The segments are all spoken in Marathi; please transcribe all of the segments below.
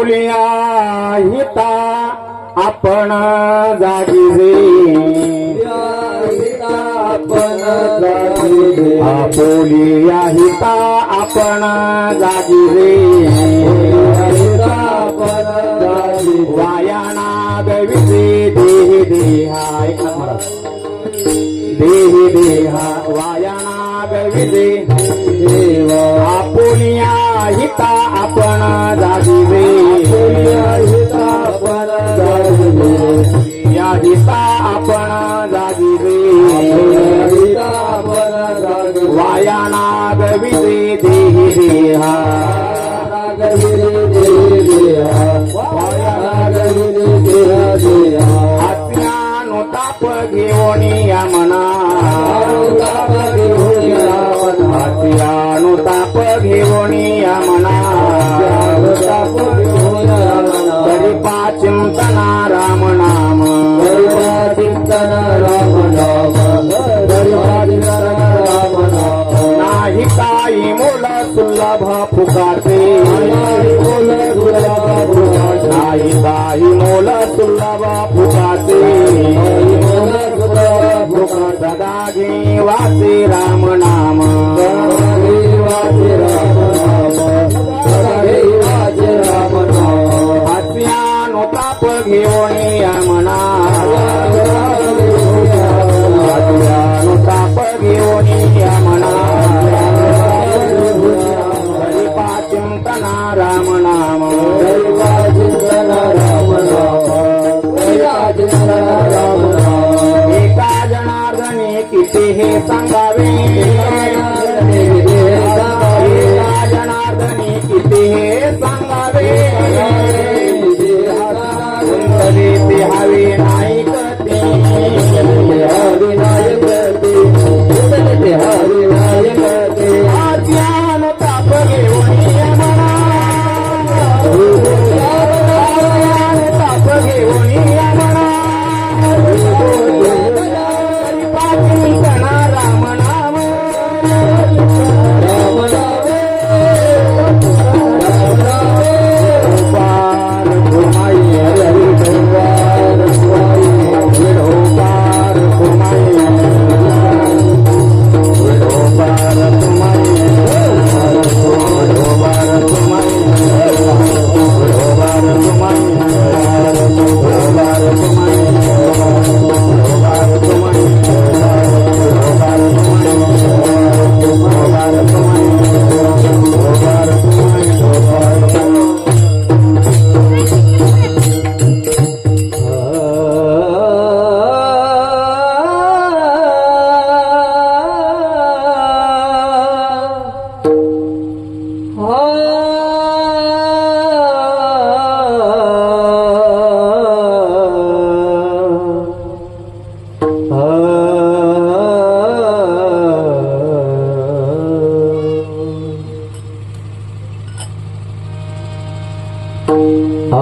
आपुलिया हिता आपण जागी आपुलिया हिता आपण जागी वायाना गविसे देह देहाय देह देहा वायाना गविसे आपुलिया हिता आपण जागी या हिता आपण जागी वायाना गविसे देह देहा आत्म्यानो ताप घेऊन या मना आत्म्यानो ताप घेऊन या मना तरी पाचिंतना राम नाम नाही काही मोल सुलभ फुकाटे नाही काही मोल सुलभ फुकाटे सदा घे वाचे राम नाम आत्म्यानो ताप घेऊन या मना आत्म्यानो ताप घेऊन या मना चिंतना राम नाम एका जनार्दनी किती हे सांगावे एका जनार्दनी किती हे सांगावे कुंतले ते हवे नाही कधी आज्ञान ताप घेऊन ताप घेऊन या म्हणा राम नाम पार घुमाई पार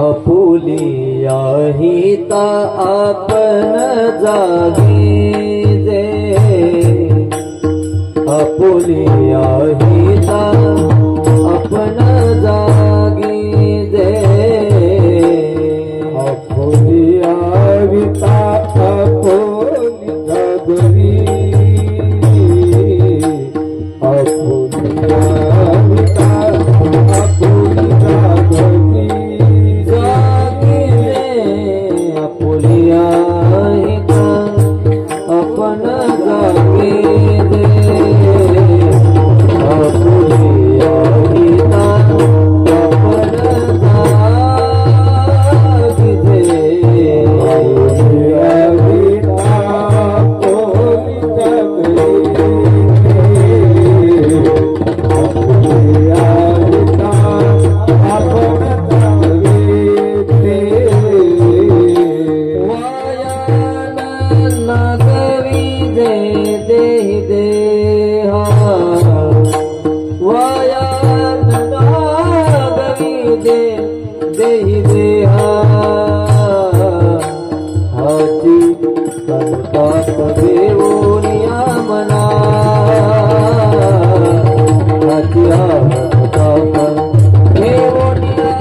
आपुलिया हिता आपण जागी जे आपुलिया हिता आपण जागी जे आपुलिया हिता आपुली जागरी आपुलिया हिता आपुली जागरी अपन जागे देहि देहा हाती संताप देवोनिया मना हाती संताप देवोनिया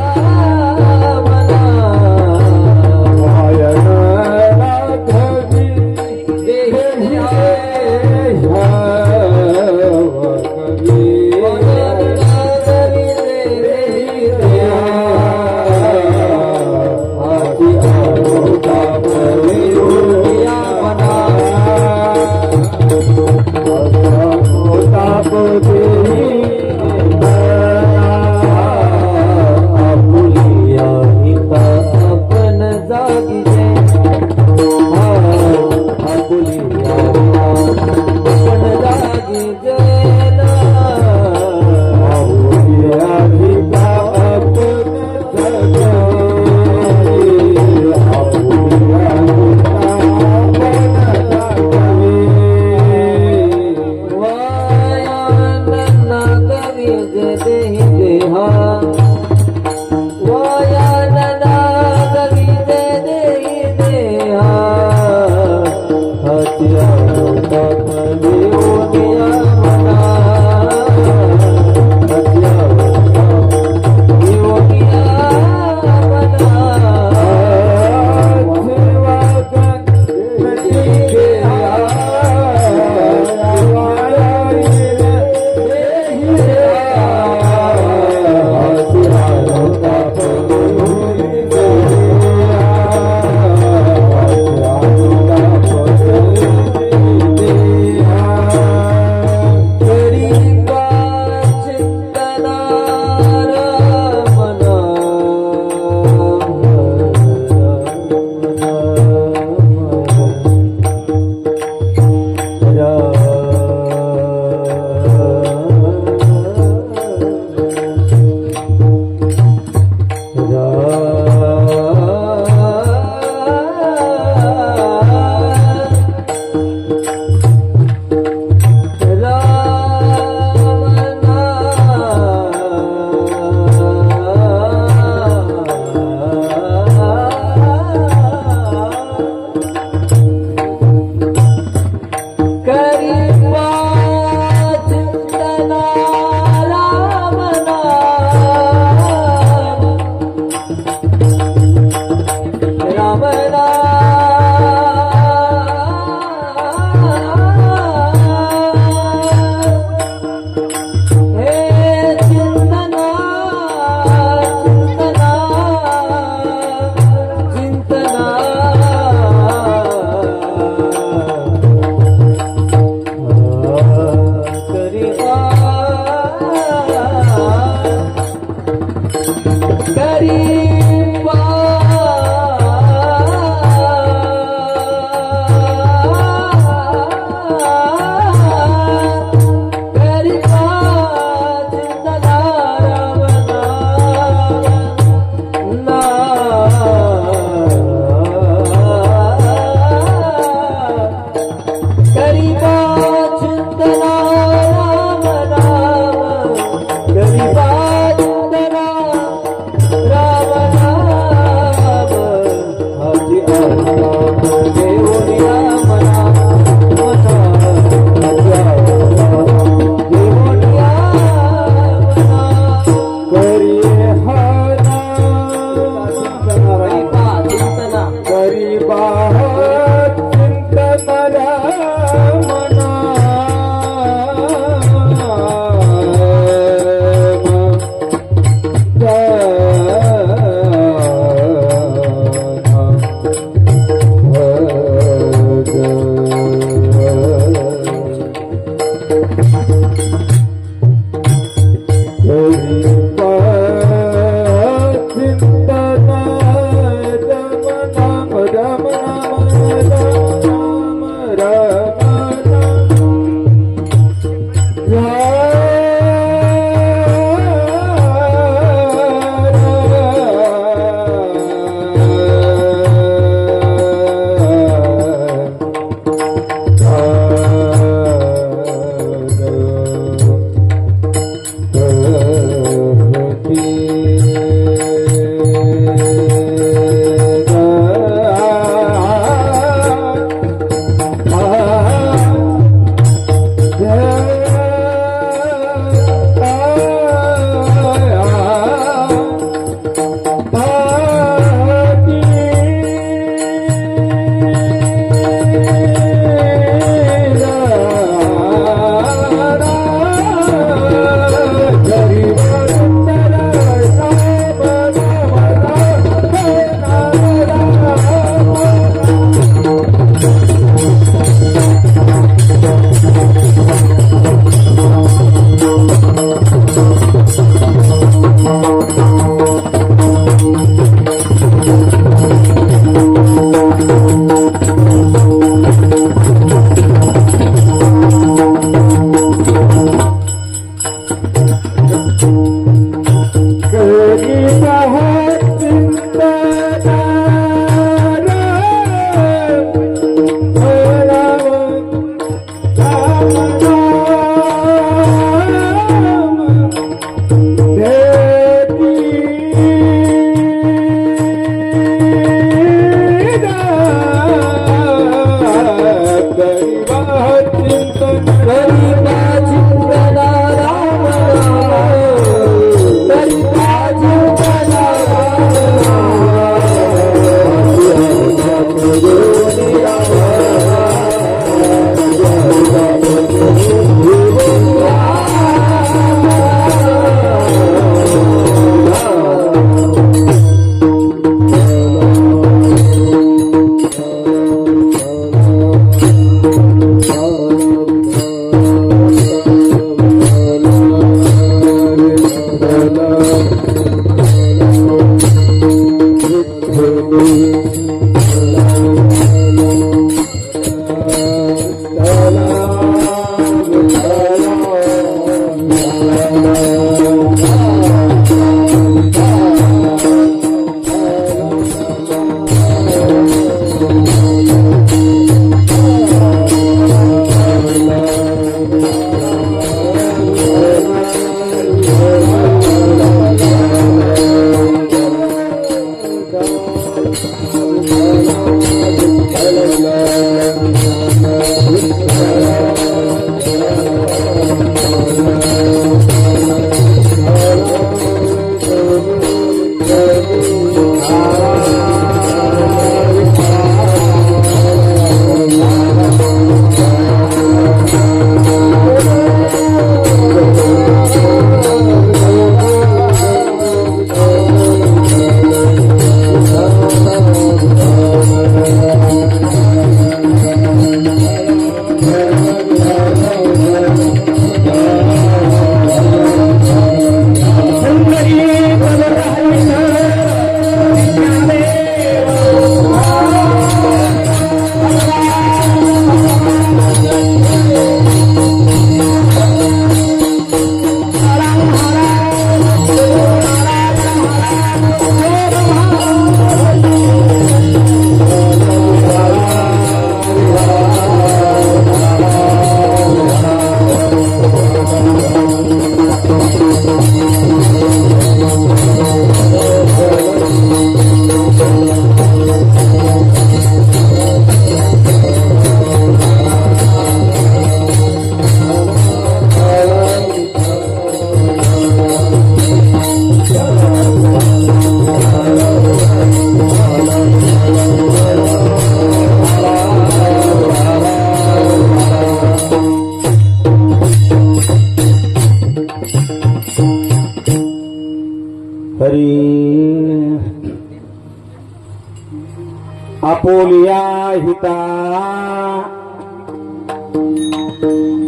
आपोलिया हिता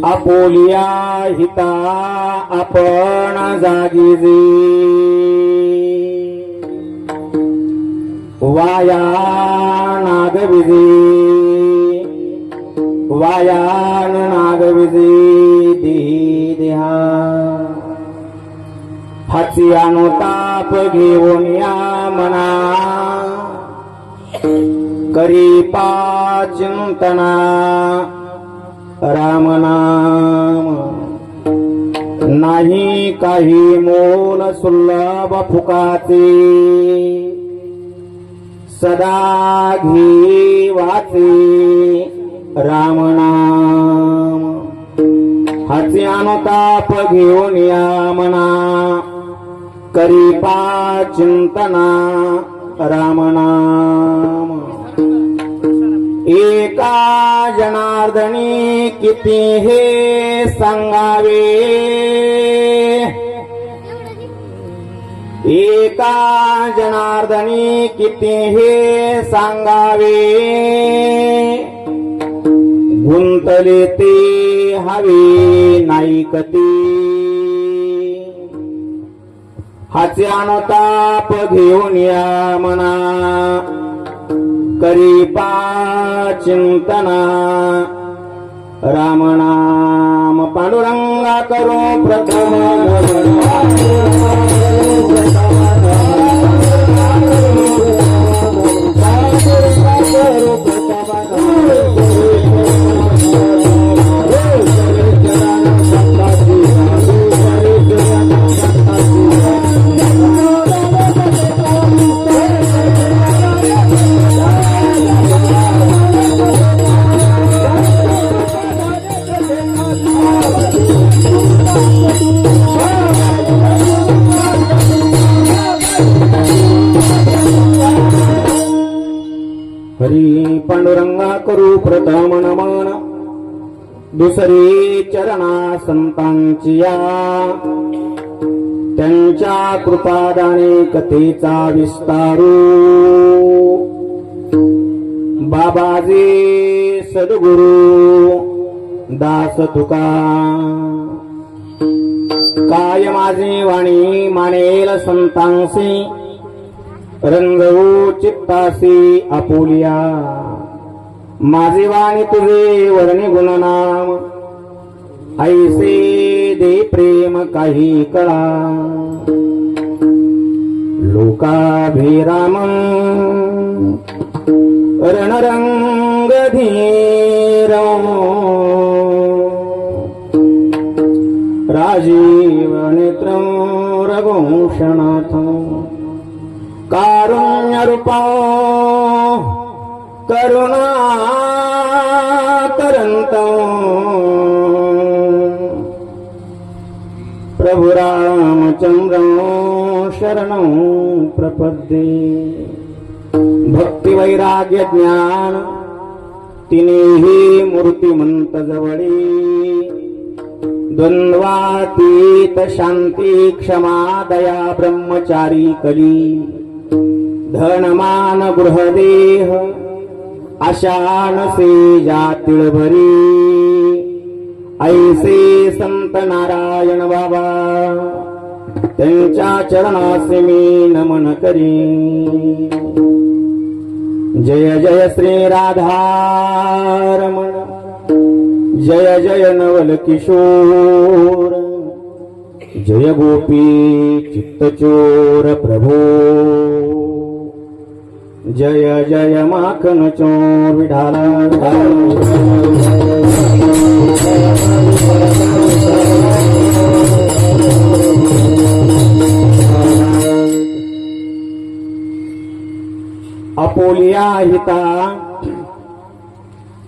आपोलिया हिता आपण जागीजे वाया नागविजे वायान नागविजे देहा हाची आणो ताप घेऊन या मना करी चिंतना राम नाम नाही काही मोल सुलभ फुकाचे सदा घी वाचे राम नाम हाची आणो ताप घेऊन या मना करी चिंतना राम नाम एका जनार्दनी किती हे सांगावे एका जनार्दनी किती हे सांगावे गुंतले ते हवे नाईकती हाचे आणो ताप घेऊन या मना करी चिंतना राम नाम पांडुरंगा करो प्रथम हरी पांडुरंगा करू प्रथम नमन दुसरी चरणा संतांची या त्यांच्या कृपादाने कथेचा विस्तारू बाबाजी सद्गुरु दास तुका काय माझी वाणी मानेल संतांसी रंगवू चित्तासी आपुलिया माझी वाणी तुझे वर्णी गुणनाम ऐसे दे प्रेम काही कळा लोकाभिराम रणरंग धीर राजीव नेत्र रघुषणाथ कारुण्य रूपा करुणा करंत प्रभु रामचंद्र शरणं प्रपद्ये भक्ती वैराग्य ज्ञान तिन्ही मूर्तिमंत जवळी द्वंद्वातीत शांती क्षमा दया ब्रह्मचारी कली धनमान गृहदेह आशानसे जातील भरी ऐसे संत नारायण बाबा त्यांच्या चरणासे मी नमन करी जय जय श्री राधारमण जय जय नवल किशोर जय गोपी चित्तचोर प्रभो जय जय माखन चोर विठाला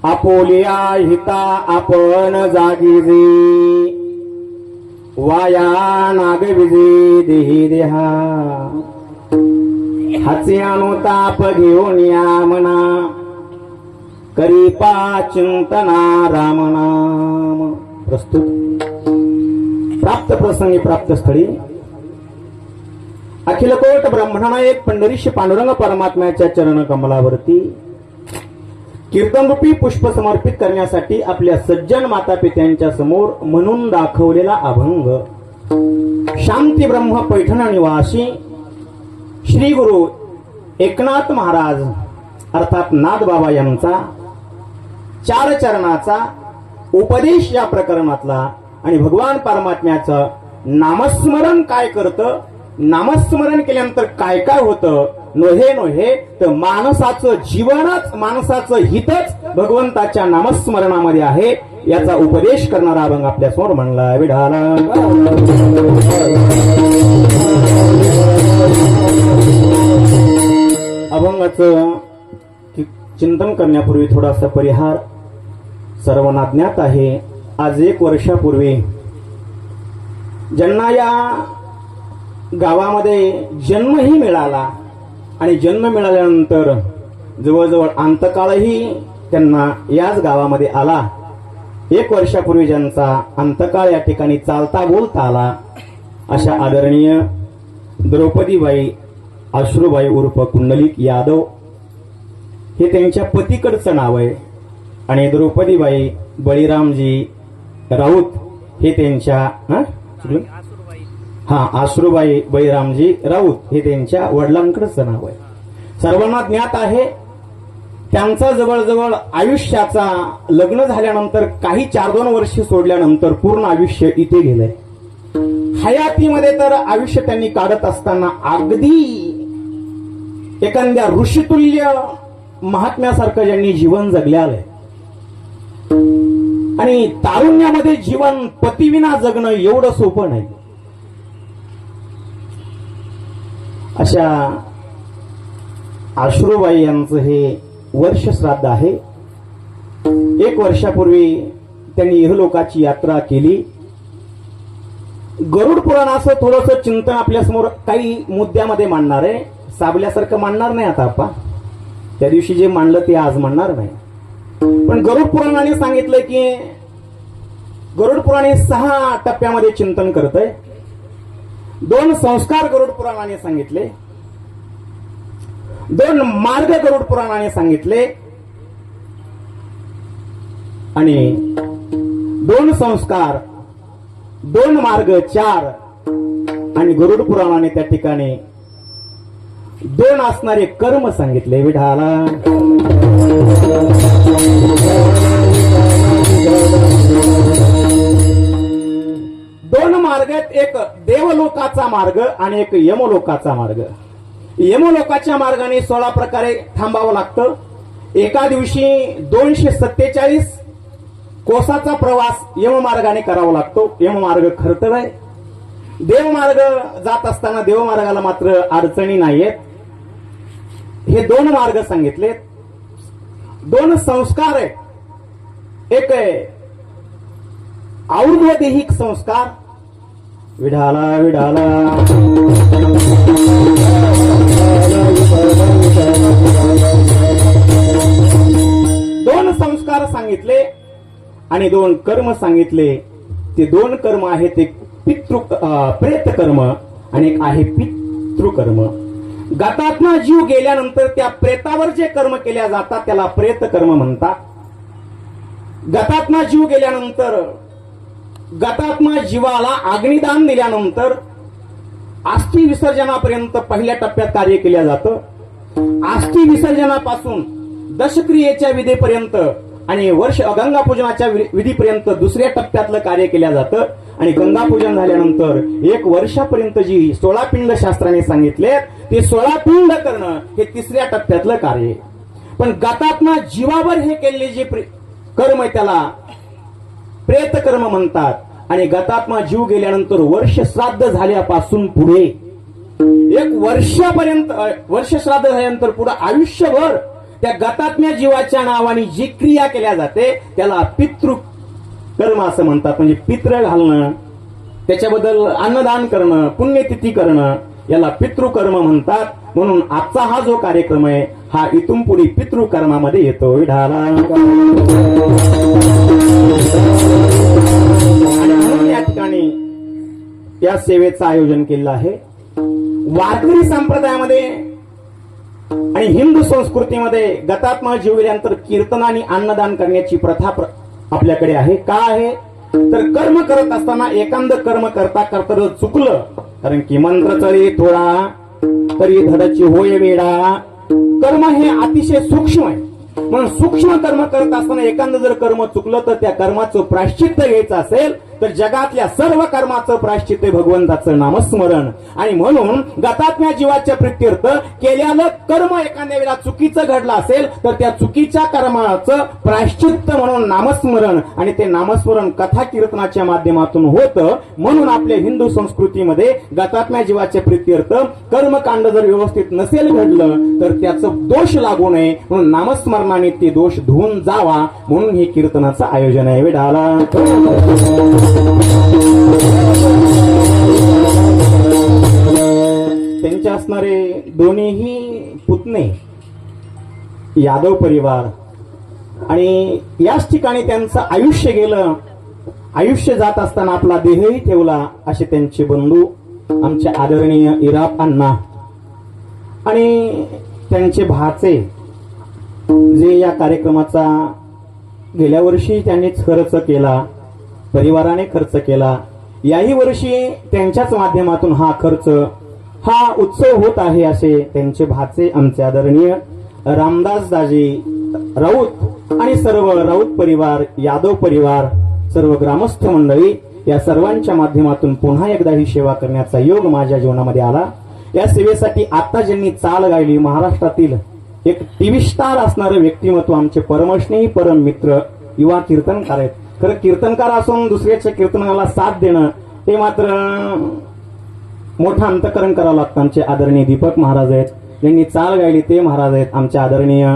आपोलिया हिता आपण जागीजे वाया नागविजे देही देहा हाचे आणो ताप घेऊन या मना करी चिंतना राम नाम प्रस्तुत प्राप्त प्रसंगी प्राप्त स्थळी अखिल कोट ब्रह्मणानायक पंढरीश पांडुरंग परमात्म्याच्या चरण कमलावरती कीर्तनरूपी पुष्प समर्पित करण्यासाठी आपल्या सज्जन माता पित्यांच्या समोर म्हणून दाखवलेला अभंग शांती ब्रह्म पैठण निवासी श्री गुरु एकनाथ महाराज अर्थात नाथबाबा यांचा 4 चरणाचा उपदेश या प्रकरणातला आणि भगवान परमात्म्याचं नामस्मरण काय करतं, नामस्मरण केल्यानंतर काय काय होतं, नोहे तर माणसाचं जीवनच माणसाचं हितच भगवंताच्या नामस्मरणामध्ये आहे याचा उपदेश करणारा अभंग आपल्या समोर म्हणला विढाला. अभंगाचं चिंतन करण्यापूर्वी थोडासा परिहार सर्वांना ज्ञात आहे. आज 1 वर्षापूर्वी ज्यांना या गावामध्ये जन्मही मिळाला आणि जन्म मिळाल्यानंतर जवळजवळ अंतकाळही त्यांना याच गावामध्ये आला. 1 वर्षापूर्वी ज्यांचा अंतकाळ या ठिकाणी चालता बोलता आला अशा आदरणीय द्रौपदीबाई अश्रूबाई उर्फ कुंडलिक यादव हे त्यांच्या पतीकडचं नाव आहे आणि द्रौपदीबाई बळीरामजी राऊत हे त्यांच्या आश्रूबाई बळीरामजी राऊत हे त्यांच्या वडिलांकडचं नाव आहे. सर्वांना ज्ञात आहे त्यांचा जवळजवळ आयुष्याचा लग्न झाल्यानंतर काही 4-2 वर्ष सोडल्यानंतर पूर्ण आयुष्य इथे गेलंय. हयातीमध्ये तर आयुष्य त्यांनी काढत असताना अगदी एखाद्या ऋषितुल्य महात्म्यासारखं ज्यांनी जीवन जगले आलंय आणि तारुण्यामध्ये जीवन पतीविना जगणं एवढं सोपं नाही. अशा आश्रूबाई यांचं हे वर्ष श्राद्ध आहे. 1 वर्षापूर्वी त्यांनी इहलोकाची यात्रा केली. गरुड पुराणाचं थोडंसं चिंतन आपल्यासमोर काही मुद्द्यामध्ये मांडणार आहे. साबल्यासारखं मांडणार नाही आता आपण. त्या दिवशी जे मांडलं ते आज मांडणार नाही. पण गरुड पुराणाने सांगितलं की गरुड पुराणे 6 टप्प्यामध्ये चिंतन करतंय. 2 संस्कार गरुड पुराणाने सांगितले, 2 मार्ग गरुड पुराणाने सांगितले आणि 2 संस्कार 2 मार्ग 4 आणि गरुड पुराणाने त्या ठिकाणी 2 असणारे कर्म सांगितले विढाला. 2 मार्ग आहेत, एक देवलोकाचा मार्ग आणि एक यमलोकाचा मार्ग. यमलोकाच्या मार्गाने 16 प्रकारे थांबावं लागतं. एका दिवशी 247 कोसाचा प्रवास यममार्गाने करावा लागतो. यममार्ग खरतर आहे. देवमार्ग जात असताना देवमार्गाला मात्र अडचणी नाहीयेत. हे 2 मार्ग सांगितले. 2 संस्कार आहे. एक आहे और्ध्वदेहिक संस्कार विढाला विढाला. 2 संस्कार सांगितले आणि 2 कर्म सांगितले. ते 2 कर्म आहेत, एक प्रेत कर्म आणि एक आहे पितृकर्म. गतात्मा जीव गेल्यानंतर त्या प्रेतावर जे कर्म केल्या जातात त्याला प्रेत कर्म म्हणतात. गतात्मा जीव गेल्यानंतर गतात्मा जीवाला अग्निदान दिल्यानंतर अस्थि विसर्जनापर्यंत पहिल्या टप्प्यात कार्य केलं जातं. अस्थि विसर्जनापासून दशक्रियेच्या विधीपर्यंत आणि गंगापूजनाच्या विधीपर्यंत 2ऱ्या टप्प्यातलं कार्य केलं जातं आणि गंगापूजन झाल्यानंतर 1 वर्षापर्यंत जी 16 पिंड शास्त्राने सांगितले ते 16 पिंड करणं हे 3ऱ्या टप्प्यातलं कार्य. पण गतात्मा जीवावर हे केलेले जे कर्म आहे त्याला प्रेत कर्म म्हणतात. आणि गतात्मा जीव गेल्यानंतर वर्ष श्राद्ध झाल्यापासून पुढे 1 वर्षापर्यंत वर्ष श्राद्ध झाल्यानंतर पुढे आयुष्यभर त्या गतात्म्या जीवाच्या नावाने जी क्रिया केल्या जाते त्याला पितृ कर्म असं म्हणतात. म्हणजे पित्र घालणं, त्याच्याबद्दल अन्नदान करणं, पुण्यतिथी करणं याला पितृकर्म म्हणतात. म्हणून आजचा हा जो कार्यक्रम आहे हा इथून पुढे पितृकर्मामध्ये येतो विढाला. आणि म्हणून या ठिकाणी या सेवेचं आयोजन केलं आहे. वारकरी संप्रदायामध्ये आणि हिंदू संस्कृतीमध्ये गतात्मा जीव गेल्यानंतर कीर्तन आणि अन्नदान करण्याची प्रथा आपल्याकडे आहे. का आहे तर कर्म करत असताना एखाद कर्म करता करता जर चुकलं, कारण की मंत्र चढे थोडा तरी धडाची होय वेडा, कर्म हे अतिशय सूक्ष्म आहे. म्हणून सूक्ष्म कर्म करत असताना एखादं जर कर्म चुकलं तर त्या कर्माचं प्रायश्चित्त घ्यायचं असेल तर जगातल्या सर्व कर्माचं प्रायश्चित्त भगवंताचं नामस्मरण. आणि म्हणून गतात्म्या जीवाच्या प्रित्यर्थ केलेलं कर्म एखाद्या वेळेला चुकीचं घडलं असेल तर त्या चुकीच्या कर्माचं प्रायश्चित्त म्हणून नामस्मरण, आणि ते नामस्मरण कथा कीर्तनाच्या माध्यमातून होतं. म्हणून आपल्या हिंदू संस्कृतीमध्ये गतात्म्या जीवाच्या प्रित्यर्थ कर्मकांड जर व्यवस्थित नसेल घडलं तर त्याचं दोष लागू नये म्हणून नामस्मरणाने ते दोष धुवून जावा म्हणून हे कीर्तनाचं आयोजन आहे. विडाला त्यांचे असणारे दोन्हीही पुतणे यादव परिवार, आणि याच ठिकाणी त्यांचं आयुष्य गेलं. आयुष्य जात असताना आपला देहही ठेवला असे त्यांचे बंधू आमचे आदरणीय इराप अण्णा आणि त्यांचे भाचे, जे या कार्यक्रमाचा गेल्या वर्षी त्यांनीच खर्च केला, परिवाराने खर्च केला. याही वर्षी त्यांच्याच माध्यमातून हा खर्च, हा उत्सव होत आहे असे त्यांचे भाचे आमचे आदरणीय रामदास दाजी राऊत आणि सर्व राऊत परिवार, यादव परिवार, सर्व ग्रामस्थ मंडळी या सर्वांच्या माध्यमातून पुन्हा एकदा ही सेवा करण्याचा योग माझ्या जीवनामध्ये आला. या सेवेसाठी आता ज्यांनी चाल गायली, महाराष्ट्रातील एक टीव्ही स्टार असणारं व्यक्तिमत्व, आमचे परमस्नेही परम मित्र युवा कीर्तनकार आहेत. खरं कीर्तनकार असून दुसऱ्याच्या कीर्तनाला साथ देणं हे मात्र मोठं अंतकरण करावं लागतं. आमचे आदरणीय दीपक महाराज आहेत, ज्यांनी चाल गायली ते महाराज आहेत. आमचे आदरणीय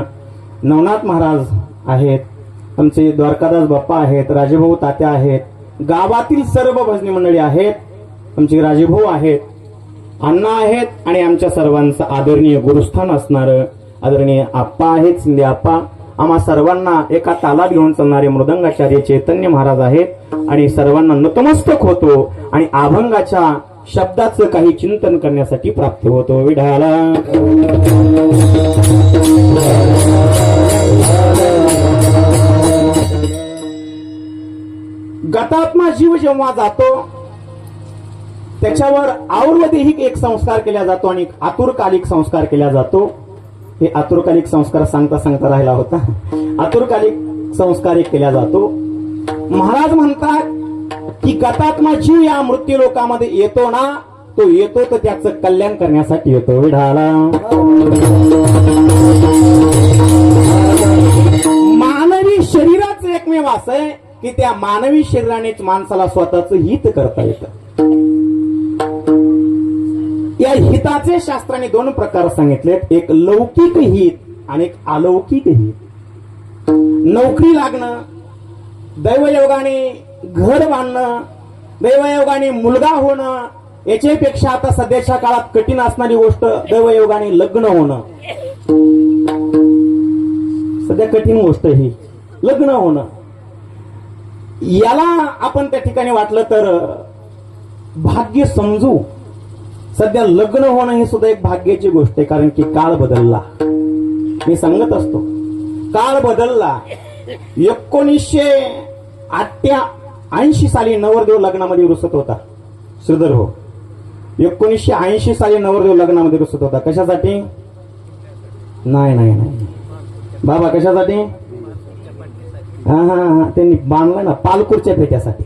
नवनाथ महाराज आहेत, आमचे द्वारकादास बाप्पा आहेत, राजेभाऊ तात्या आहेत, गावातील सर्व भजनी मंडळी आहेत, आमचे राजेभाऊ आहेत, अण्णा आहेत, आणि आमच्या सर्वांचं आदरणीय गुरुस्थान असणारं आदरणीय आप्पा आहेत, शिंदे आप्पा. आम्हा सर्वांना एका तालात घेऊन चालणारे मृदंगाचार्य चैतन्य महाराज आहेत. आणि सर्वांना नतमस्तक होतो आणि अभंगाच्या शब्दाचं काही चिंतन करण्यासाठी प्राप्त होतो. विढाला गतात्मा जीव जेव्हा जातो त्याच्यावर आयुर्वेदिक एक संस्कार केला जातो आणि आतुरकालिक संस्कार केला जातो. हे आतुरकालिक संस्कार सांगता सांगता राहिला होता. आतुरकालिक संस्कार एक केला जातो. महाराज म्हणतात की गतात्मा जीव या मृत्यू लोकामध्ये येतो ना, तो येतो तर त्याचं कल्याण करण्यासाठी येतो. विढाला मानवी शरीराचं एकमेव असं आहे की त्या मानवी शरीरानेच माणसाला स्वतःचं हित करता येतं. या हिताचे शास्त्राने दोन प्रकार सांगितलेत, एक लौकिक हित आणि एक अलौकिक हित. नोकरी लागणं, दैवयोगाने घर बांधणं, दैवयोगाने मुलगा होणं, याच्यापेक्षा आता सध्याच्या काळात कठीण असणारी गोष्ट दैवयोगाने लग्न होणं. सध्या कठीण गोष्ट ही लग्न होणं. याला आपण त्या ठिकाणी वाटलं तर भाग्य समजू. सध्या लग्न होणं ही सुद्धा एक भाग्याची गोष्ट आहे, कारण की काळ बदलला. मी सांगत असतो काळ बदलला. 1980 साली नवरदेव लग्नामध्ये रुसत होता. श्रीधर हो, 1980 साली नवरदेव लग्नामध्ये रुसत होता. कशासाठी? नाही नाही नाही बाबा, कशासाठी? हा त्यांनी बांधलं ना पालखुर्च्या फेट्यासाठी.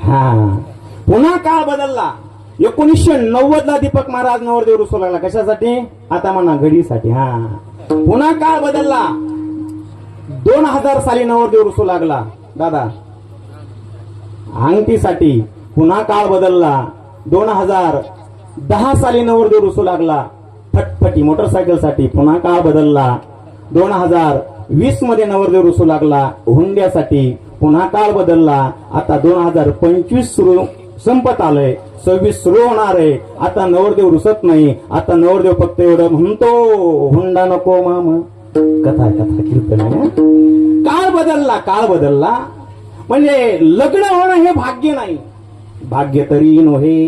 हा पुन्हा काळ बदलला. 1990 ला दीपक महाराज नवरदेव रुसू लागला. कशासाठी? आता म्हणा घडीसाठी. हा पुन्हा काळ बदलला. 2000 साली नवरदेव रुसू लागला दादा अंगठीसाठी. पुन्हा काळ बदलला. 2010 साली नवरदेव रुसू लागला फटफटी मोटरसायकलसाठी. पुन्हा काळ बदलला. 2020 मध्ये नवरदेव रुसू लागला हुंड्यासाठी. पुन्हा काळ बदलला. आता 2025 सुरू संपत आलंय, 26 सुरू होणार आहे. आता नवरदेव रुसत नाही. आता नवरदेव फक्त एवढं म्हणतो, हुंडा नको मामा. कथा कथा कीर्तन आहे. काळ बदलला. काळ बदलला म्हणजे लग्न होणं हे भाग्य नाही. भाग्य तरी नव्हे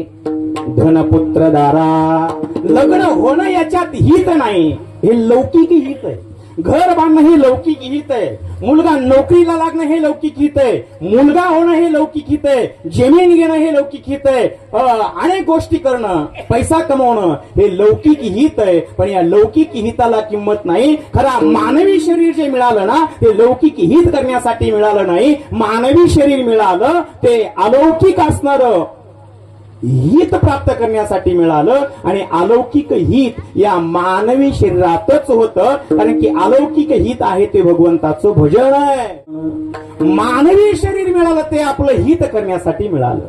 धनपुत्र दारा. लग्न होणं याच्यात हित नाही. हे लौकिक हित आहे. घर बांधणं हे लौकिक हित आहे. मुलगा नोकरीला लागणं हे लौकिक हित आहे. मुलगा होणं हे लौकिक हित आहे. जमीन घेणं हे लौकिक हित आहे. अनेक गोष्टी करणं, पैसा कमवणं हे लौकिक हित आहे. पण या लौकिक हिताला किंमत नाही. खरा मानवी शरीर जे मिळालं ना ते लौकिक हित करण्यासाठी मिळालं नाही. मानवी शरीर मिळालं ते अलौकिक असणारं हित प्राप्त करण्यासाठी मिळालं. आणि अलौकिक हित या मानवी शरीरातच होतं. कारण की अलौकिक हित आहे ते भगवंताचं भजन आहे. मानवी शरीर मिळालं ते आपलं हित करण्यासाठी मिळालं.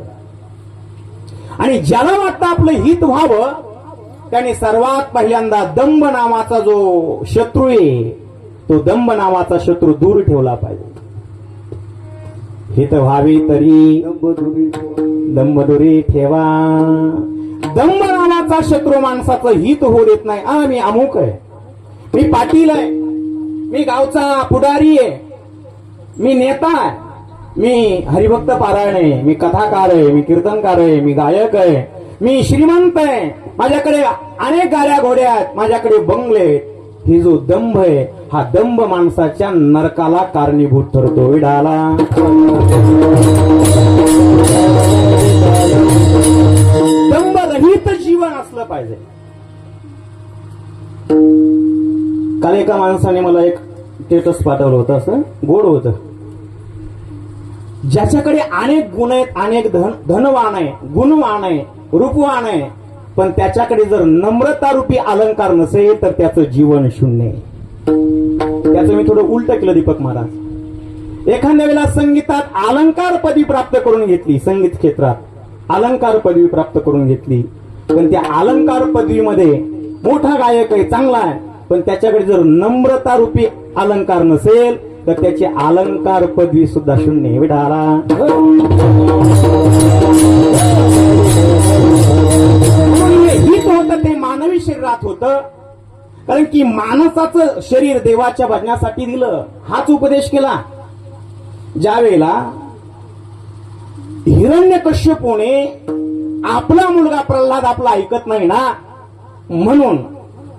आणि ज्याला वाटतं आपलं हित व्हावं त्याने सर्वात पहिल्यांदा दंभ नावाचा जो शत्रू आहे तो दंभ नावाचा शत्रू दूर ठेवला पाहिजे. हित व्हावे तरी दंभदुरी ठेवा. दंभ नावाचा शत्रू माणसाचं हित होऊ देत नाही. मी अमुक आहे, मी पाटील आहे, मी गावचा पुढारी आहे, मी नेता आहे, मी हरिभक्त पारायण आहे, मी कथाकार आहे, मी कीर्तनकार आहे, मी गायक आहे, मी श्रीमंत आहे, माझ्याकडे अनेक गाड्या घोड्या आहेत, माझ्याकडे बंगले आहेत. ही जो दंभ आहे हा दंभ माणसाच्या नरकाला कारणीभूत ठरतो. विडाला दंभ रहित जीवन असलं पाहिजे. काल एका माणसाने मला एक स्टेटस पाठवलं होतं, असं गोड होतं. ज्याच्याकडे अनेक गुण आहेत, अनेक धनवान आहे, गुणवान आहे, रूपवान आहे, पण त्याच्याकडे जर नम्रता रूपी अलंकार नसेल तर त्याचं जीवन शून्य आहे. त्याचं मी थोडं उलट केलं दीपक महाराज. एखाद्या वेळेला संगीतात अलंकार पदवी प्राप्त करून घेतली, संगीत क्षेत्रात अलंकार पदवी प्राप्त करून घेतली, पण त्या अलंकार पदवीमध्ये मोठा गायक आहे, चांगला आहे, पण त्याच्याकडे जर नम्रता रूपी अलंकार नसेल तर त्याची अलंकार पदवी सुद्धा शून्य आहे. विठाला हित होतं ते मानवी शरीरात होतं. कारण की माणसाचं शरीर देवाच्या भजनासाठी दिलं. हाच उपदेश केला. ज्या वेळेला हिरण्यकश्यपूने आपला मुलगा प्रल्हाद आपला ऐकत नाही ना म्हणून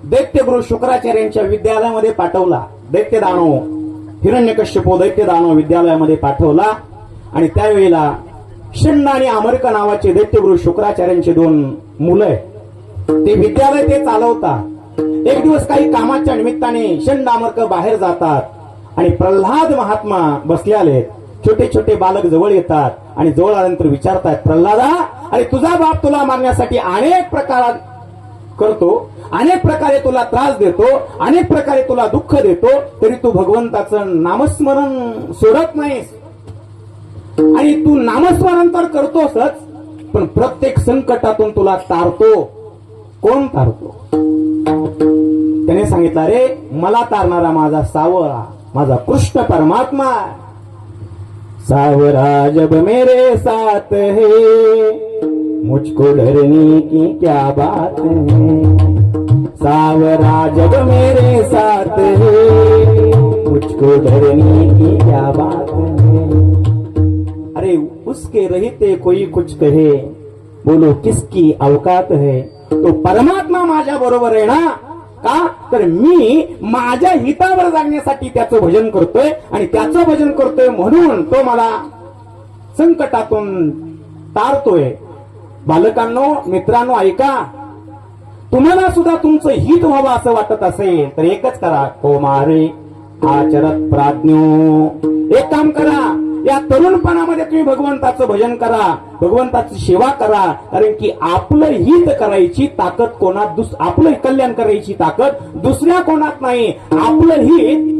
दैत्यगुरु शुक्राचार्यांच्या विद्यालयामध्ये पाठवला. दैत्य दानव हिरण्यकश्यपू दैत्य दानव विद्यालयामध्ये पाठवला. आणि त्यावेळेला षण्ड आणि अमर्क नावाचे दैत्यगुरु शुक्राचार्यांचे 2 मुलं आहेत. ते विद्यालय ते चालवतात. एक दिवस काही कामाच्या निमित्ताने षण्ड अमर्क बाहेर जातात आणि प्रल्हाद महात्मा बसलेले छोटे छोटे बालक जवळ येतात आणि जवळ आल्यानंतर विचारतात, प्रल्हादा, अरे तुझा बाप तुला मारण्यासाठी अनेक प्रकार करतो, अनेक प्रकारे तुला त्रास देतो, अनेक प्रकारे तुला दुःख देतो, तरी तू भगवंताचं नामस्मरण सोडत नाहीस. आणि तू नामस्मरण तर करतोसच, पण प्रत्येक संकटातून तुला तारतो. कोण तारतो? त्याने सांगितलं, रे मला तारणारा माझा सावरा, माझा कृष्ण परमात्मा. सावरा जब मेरे साथ है मुझको डरने की क्या बात है. सावरा जब मेरे साथ है मुझको डरने की क्या बात है. अरे उसके रहते कोई कुछ कहे, बोलो किसकी औकात है. तो परमात्मा माझ्या बरोबर आहे ना. का तर मी माझ्या हितावर जाण्यासाठी त्याचं भजन करतोय आणि त्याचं भजन करतोय म्हणून तो मला संकटातून तारतोय. बालकांनो, मित्रांनो, ऐका, तुम्हाला सुद्धा तुमचं हित व्हावं असं वाटत असेल तर एकच करा, कौमारे आचरत प्राज्ञो. एक काम करा, या तरुणपणामध्ये तुम्ही भगवंताचं भजन करा, भगवंताची सेवा करा. कारण की आपलं हित करायची ताकद आपलं कल्याण करायची ताकद दुसऱ्या कोणात नाही. आपलं हित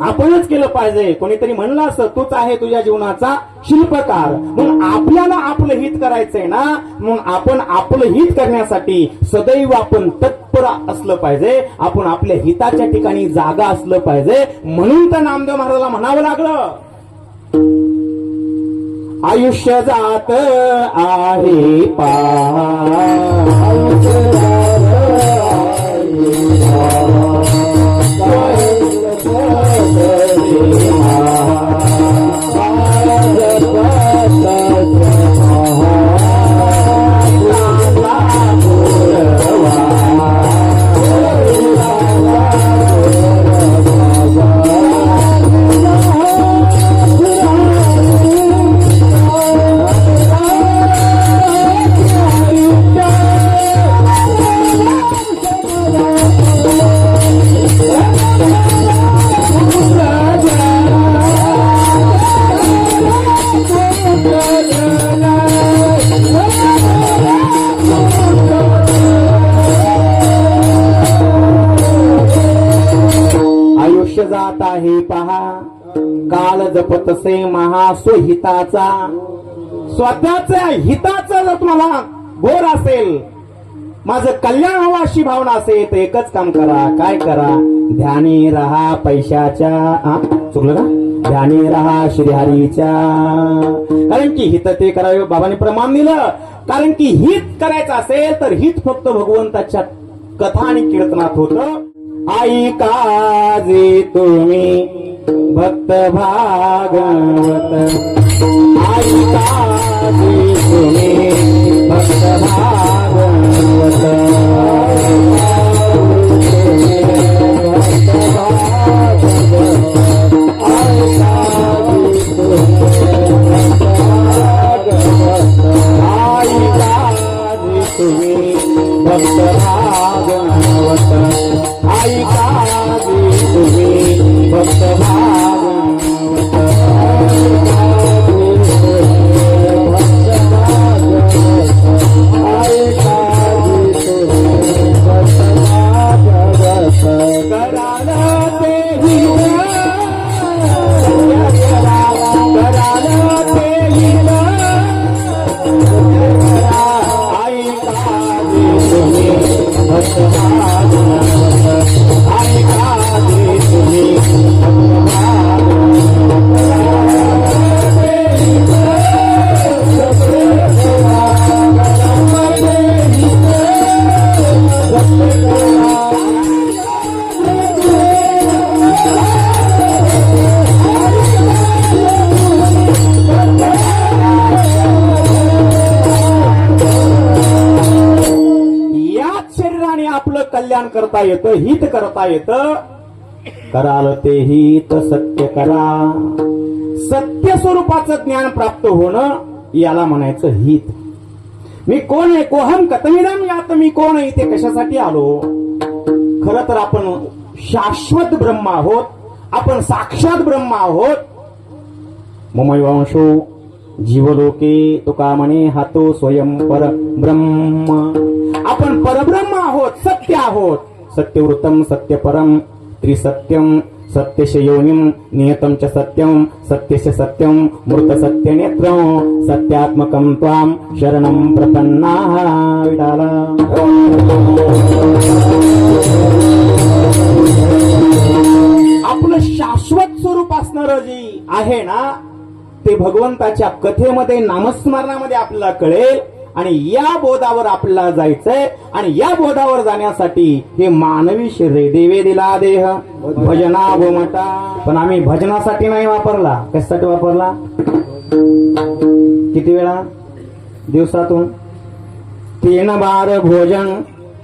आपणच केलं पाहिजे. कोणीतरी म्हणलं असं, तूच आहे तुझ्या जीवनाचा शिल्पकार. म्हणून आपल्याला आपलं हित करायचंय ना, म्हणून आपण आपलं हित करण्यासाठी सदैव आपण तत्पर असलं पाहिजे. आपण आपल्या हिताच्या ठिकाणी जागा असलं पाहिजे. म्हणून तर नामदेव महाराजांना म्हणावं लागलं, आयुष्य जात आहे जात आहे पहा, काल जपतसे महास्वहिताचा. स्वतःच्या हिताचा जर तुम्हाला घोर असेल, माझं कल्याण हवं अशी भावना असेल, तर एकच काम करा. काय करा? ध्यानी रहा पैशाच्या, चुकलं का? ध्यानी रहा श्रीहरीच्या. कारण की हित ते करावे, बाबांनी प्रमाण दिलं. कारण की हित करायचं असेल तर हित फक्त भगवंताच्या कथा आणि कीर्तनात होतं. आई काजे तुम्ही भक्त भागवत, आई काजे तुम्ही भक्त भागवत, आई काजे तुम्ही भक्त भागवत, आई काजे तुम्ही भक्त भागवत, आई काजे तुम्ही भक्त भागवत. कराल ते हित, कराल ते हित, आई काजे तुम्ही भक्त भागवत, आई काजे तुम्ही भक्त याच शरीराने आपलं कल्याण करता येतं, हित करता येतं. कराल ते हित सत्य करा. सत्य स्वरूपाचं ज्ञान प्राप्त होणं याला म्हणायचं हित. मी कोण आहे? कोहम कथमिदम यात, मी कोण आहे? इथे कशासाठी आलो? खर तर आपण शाश्वत ब्रह्म आहोत, आपण साक्षात ब्रह्म आहोत. ममैवांशो जीवलोके तुका म्हणे हातो स्वयं परब्रह्म. आपण परब्रह्म आहोत, सत्य आहोत. सत्यवृतम सत्यपरम त्रिसत्यम सत्यश योनिम नियतम च सत्यम सत्यश सत्यम मृत सत्य नेत्रम सत्यात्मकम त्वाम शरणम प्रपन्नाः. विडाला आपलं शाश्वत स्वरूप असणारं जे आहे ना, ते भगवंताच्या कथेमध्ये नामस्मरणामध्ये आपल्याला कळेल. आणि या बोधावर आपल्याला जायचंय. आणि या बोधावर जाण्यासाठी हे मानवी शरीर देवे दिला देह भजना गोमटा. पण आम्ही भजनासाठी नाही वापरला. कशासाठी वापरला? किती वेळा? दिवसातून 3 बार भोजन,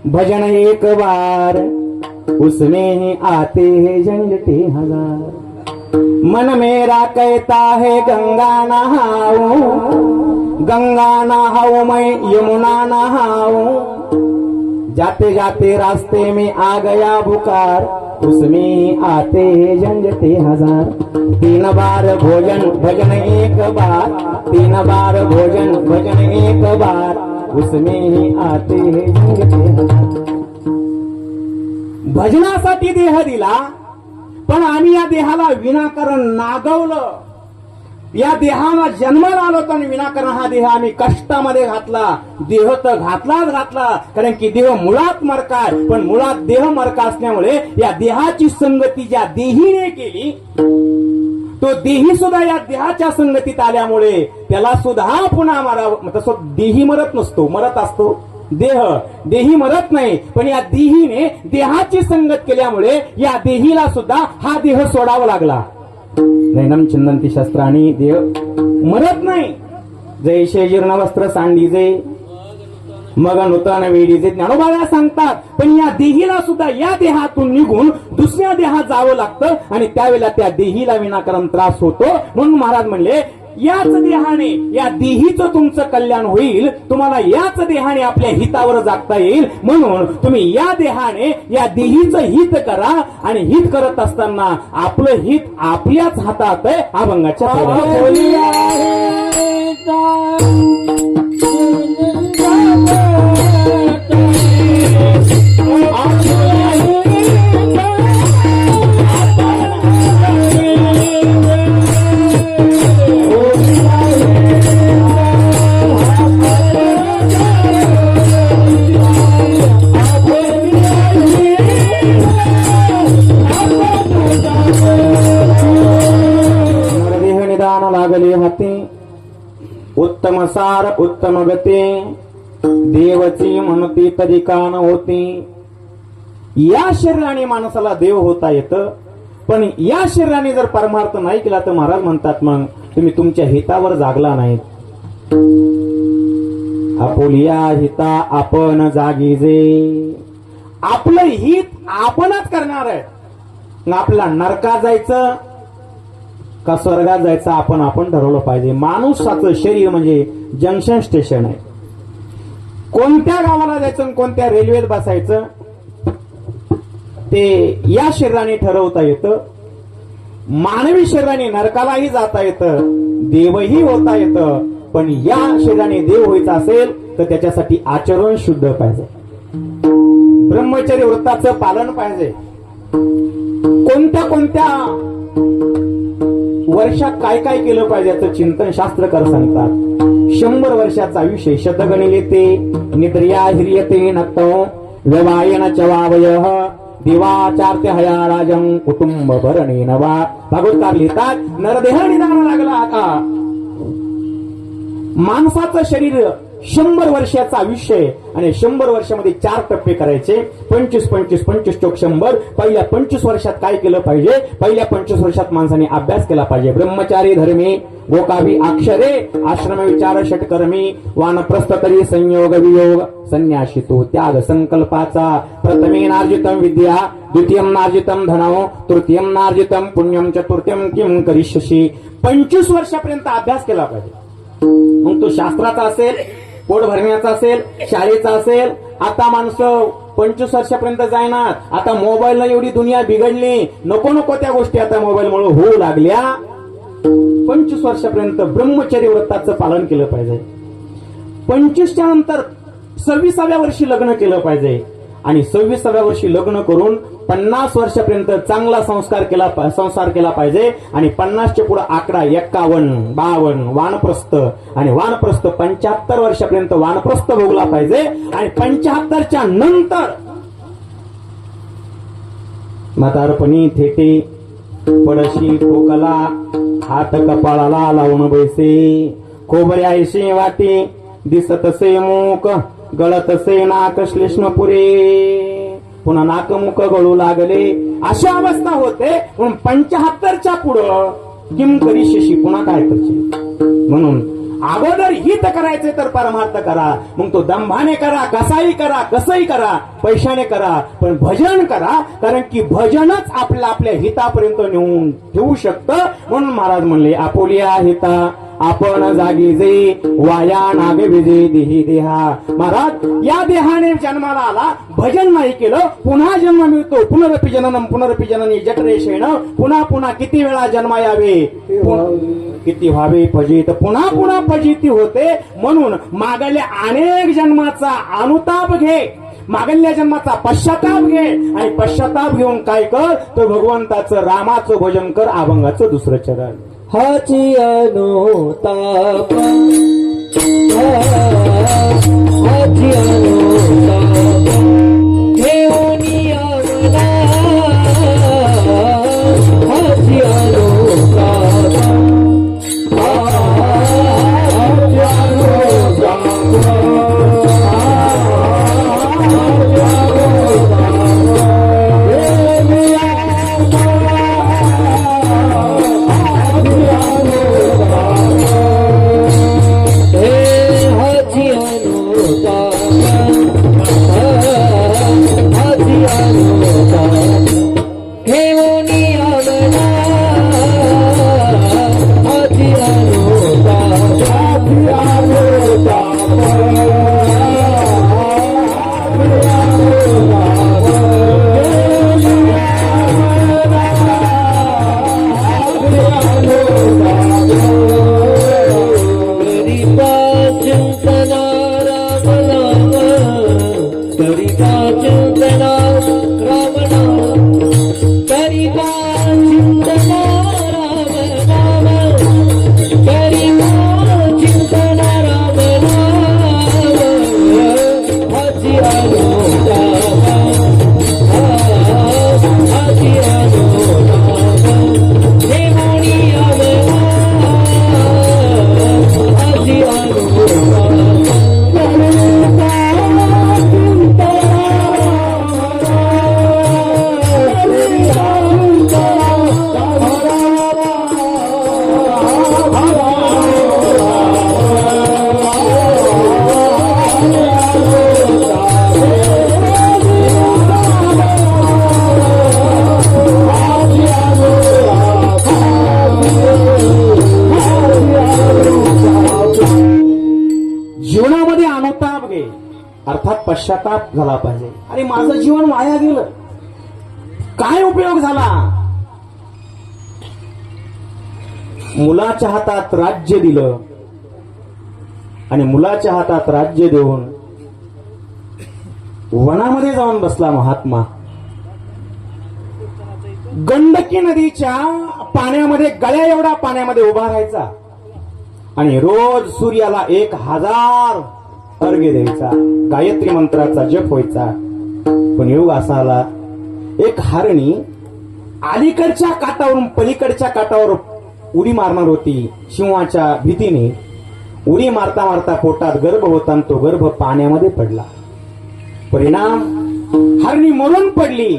भजन 1 बार, उसमें ही आते हैं झंझटे हजार. मन मेरा कहता है गंगा नहाऊं, गंगा नहाऊं मैं यमुना नहाऊं. जाते जाते रास्ते में आ गया बुखार, उसमें आते हैं झंझटे हजार. 3 बार भोजन भजन 1 बार, 3 बार भोजन भजन 1 बार, उसमें ही आते हैं झंझटे हजार. भजनासाठी देह दिला, पण आम्ही या देहाला विनाकारण नागवलं. या देहाला जन्माला आलो तर विनाकारण हा देह आम्ही कष्टामध्ये घातला. देह तर घातला, कारण की देह मुळात मरका आहे. पण मुळात देह मरका असल्यामुळे या देहाची संगती ज्या देहीने केली, तो देही सुद्धा या देहाच्या संगतीत आल्यामुळे त्याला सुद्धा पुन्हा मारावं. तसं देही मरत नसतो, मरत असतो देही मरत नाही. पण या देहीने देहाची संगत केल्यामुळे या देहीला सुद्धा हा देह सोडावा लागला. नैनम चिंदंती शस्त्राणी, देह मरत नाही. जैसे जीर्ण वस्त्र सांडीजे मग नूतन वेडीचे ज्ञानोबाला सांगतात. पण या देहीला सुद्धा या देहातून निघून दुसऱ्या देहात जावं लागतं. आणि त्यावेळेला त्या देहीला विनाकारण त्रास होतो. म्हणून महाराज म्हणले, याच देहाने, या देहीचं तुमचं कल्याण होईल. तुम्हाला याच देहाने आपल्या हितावर जागता येईल. म्हणून तुम्ही या देहाने या देहीचं हित करा. आणि हित करत असताना आपलं हित आपल्याच हातात आहे. अभंगाच्या उत्तम सार उत्तम गते देवची म्हणती तरी कान होती. या शरीराने माणसाला देव होता येतं, पण या शरीराने जर परमार्थ नाही केला तर महाराज म्हणतात मग तुम्ही तुमच्या हितावर जागला नाहीत. आपुलिया हिता आपण जागी जे. आपलं हित आपणच करणार आहे. मग आपल्याला नरकात जायचं का स्वर्गात जायचं आपण ठरवलं पाहिजे. माणसाचं शरीर म्हणजे जंक्शन स्टेशन आहे. कोणत्या गावाला जायचं आणि कोणत्या रेल्वेत बसायचं ते या शरीराने ठरवता येतं. मानवी शरीराने नरकालाही जाता येतं, देवही होता येतं, पण या शरीराने देव व्हायचा असेल तर त्याच्यासाठी आचरण शुद्ध पाहिजे, ब्रह्मचर्य व्रताचं पालन पाहिजे. कोणत्या कोणत्या वर्षात काय काय केलं पाहिजे याचं चिंतन शास्त्रकार सांगतात. 100 वर्षाचं आयुष्य शतगणिले निद्रिया हिर्यते नक्तो व्यवायन चवावयः दिवाचार्य हया राजं कुटुंब भरणे नवा. भागवतकार लिहितात नरदेह निदान लागला आता. माणसाचं शरीर 100 वर्षाचं आयुष्य आहे आणि 100 वर्षामध्ये 4 टप्पे करायचे. 25 25 25 चोक 100. पहिल्या 25 वर्षात काय केलं पाहिजे. पहिल्या 25 वर्षात माणसाने अभ्यास केला पाहिजे. ब्रह्मचारी धर्मी गोकावी अक्षरे आश्रम विचार षटकर्मी वानप्रस्थ तरी संयोग वियोग संन्यासी तो त्याग संकल्पाचा. प्रथमेनार्जितम विद्या द्वितीयम नार्जितम धनव तृतीयम नार्जितम पुण्यम चतुर्थ्यम किम करिष्यसी. 25 वर्षापर्यंत अभ्यास केला पाहिजे. मग तो शास्त्राचा असेल, पोट भरण्याचा असेल, शाळेचा असेल. आता माणसं 25 वर्षापर्यंत जायनार. आता मोबाईलला एवढी दुनिया बिघडली, नको नको त्या गोष्टी आता मोबाईलमुळे होऊ लागल्या. 25 वर्षापर्यंत ब्रह्मचर्य व्रताचं पालन केलं पाहिजे. 25च्या नंतर 26व्या वर्षी लग्न केलं पाहिजे आणि 26व्या वर्षी लग्न करून 50 वर्षापर्यंत चांगला संसार केला पाहिजे आणि 50च्या पुढे आकडा 51 52 वानप्रस्थ आणि वानप्रस्थ 75 वर्षापर्यंत वानप्रस्थ भोगला पाहिजे आणि 75च्या नंतर म्हातारपणी थेटे पडशी खोकला हात कपाळाला लावून बैसे खोबऱ्याशी वाटी दिसतसे मूक गळतसे नाक श्लेष्मपुरे. पुन्हा नाक मुख गळू लागले अशा अवस्था होते. म्हणून 75च्या पुढं किम करिष्यसी पुन्हा काय करशील. म्हणून अगोदर हित करायचे तर परमार्थ करा. मग तो दंभाने करा, कसाही करा, कसंही करा, पैशाने करा, पण भजन करा. कारण की भजनच आपल्या हितापर्यंत नेऊन ठेवू शकतं. म्हणून महाराज म्हणले आपुलिया हिता आपण जागी जे वाया नाग विजे देही देहा. महाराज या देहाने जन्माला आला, भजन नाही केलं, पुन्हा जन्म मिळतो. पुनरपि जननम पुनरपि जननी जठरेशेन. पुन्हा पुन्हा किती वेळा जन्म यावे, किती व्हावे फजित, पुन्हा पुन्हा फजिती होते. म्हणून मागल्या अनेक जन्माचा अनुताप घे, मागल्या जन्माचा पश्चाताप घे आणि पश्चाताप घेऊन काय कर तर भगवंताचं रामाचं भजन कर. अभंगाचं 2रं चरण. हाची अनुताप हाची अनुताप घेऊन यावला हाची अनुताप जीवनामध्ये अनुताप घे, अर्थात पश्चाताप झाला पाहिजे. अरे माझं जीवन वाया गेलं, काय उपयोग झाला? मुलाच्या हातात राज्य दिलं आणि मुलाच्या हातात राज्य देऊन वनामध्ये जाऊन बसला महात्मा. गंडकी नदीच्या पाण्यामध्ये गळ्या एवढा पाण्यामध्ये उभा राहायचा आणि रोज सूर्याला 1000 अर्घ्य द्यायचा, गायत्री मंत्राचा जप व्हायचा. पण योग असा आला, एक हरणी अलीकडच्या काठावरून पलीकडच्या काठावर उडी मारणार होती. सिंहाच्या भीतीने उडी मारता मारता पोटात गर्भ होता आणि तो गर्भ पाण्यामध्ये पडला. परिणाम हरणी मरून पडली.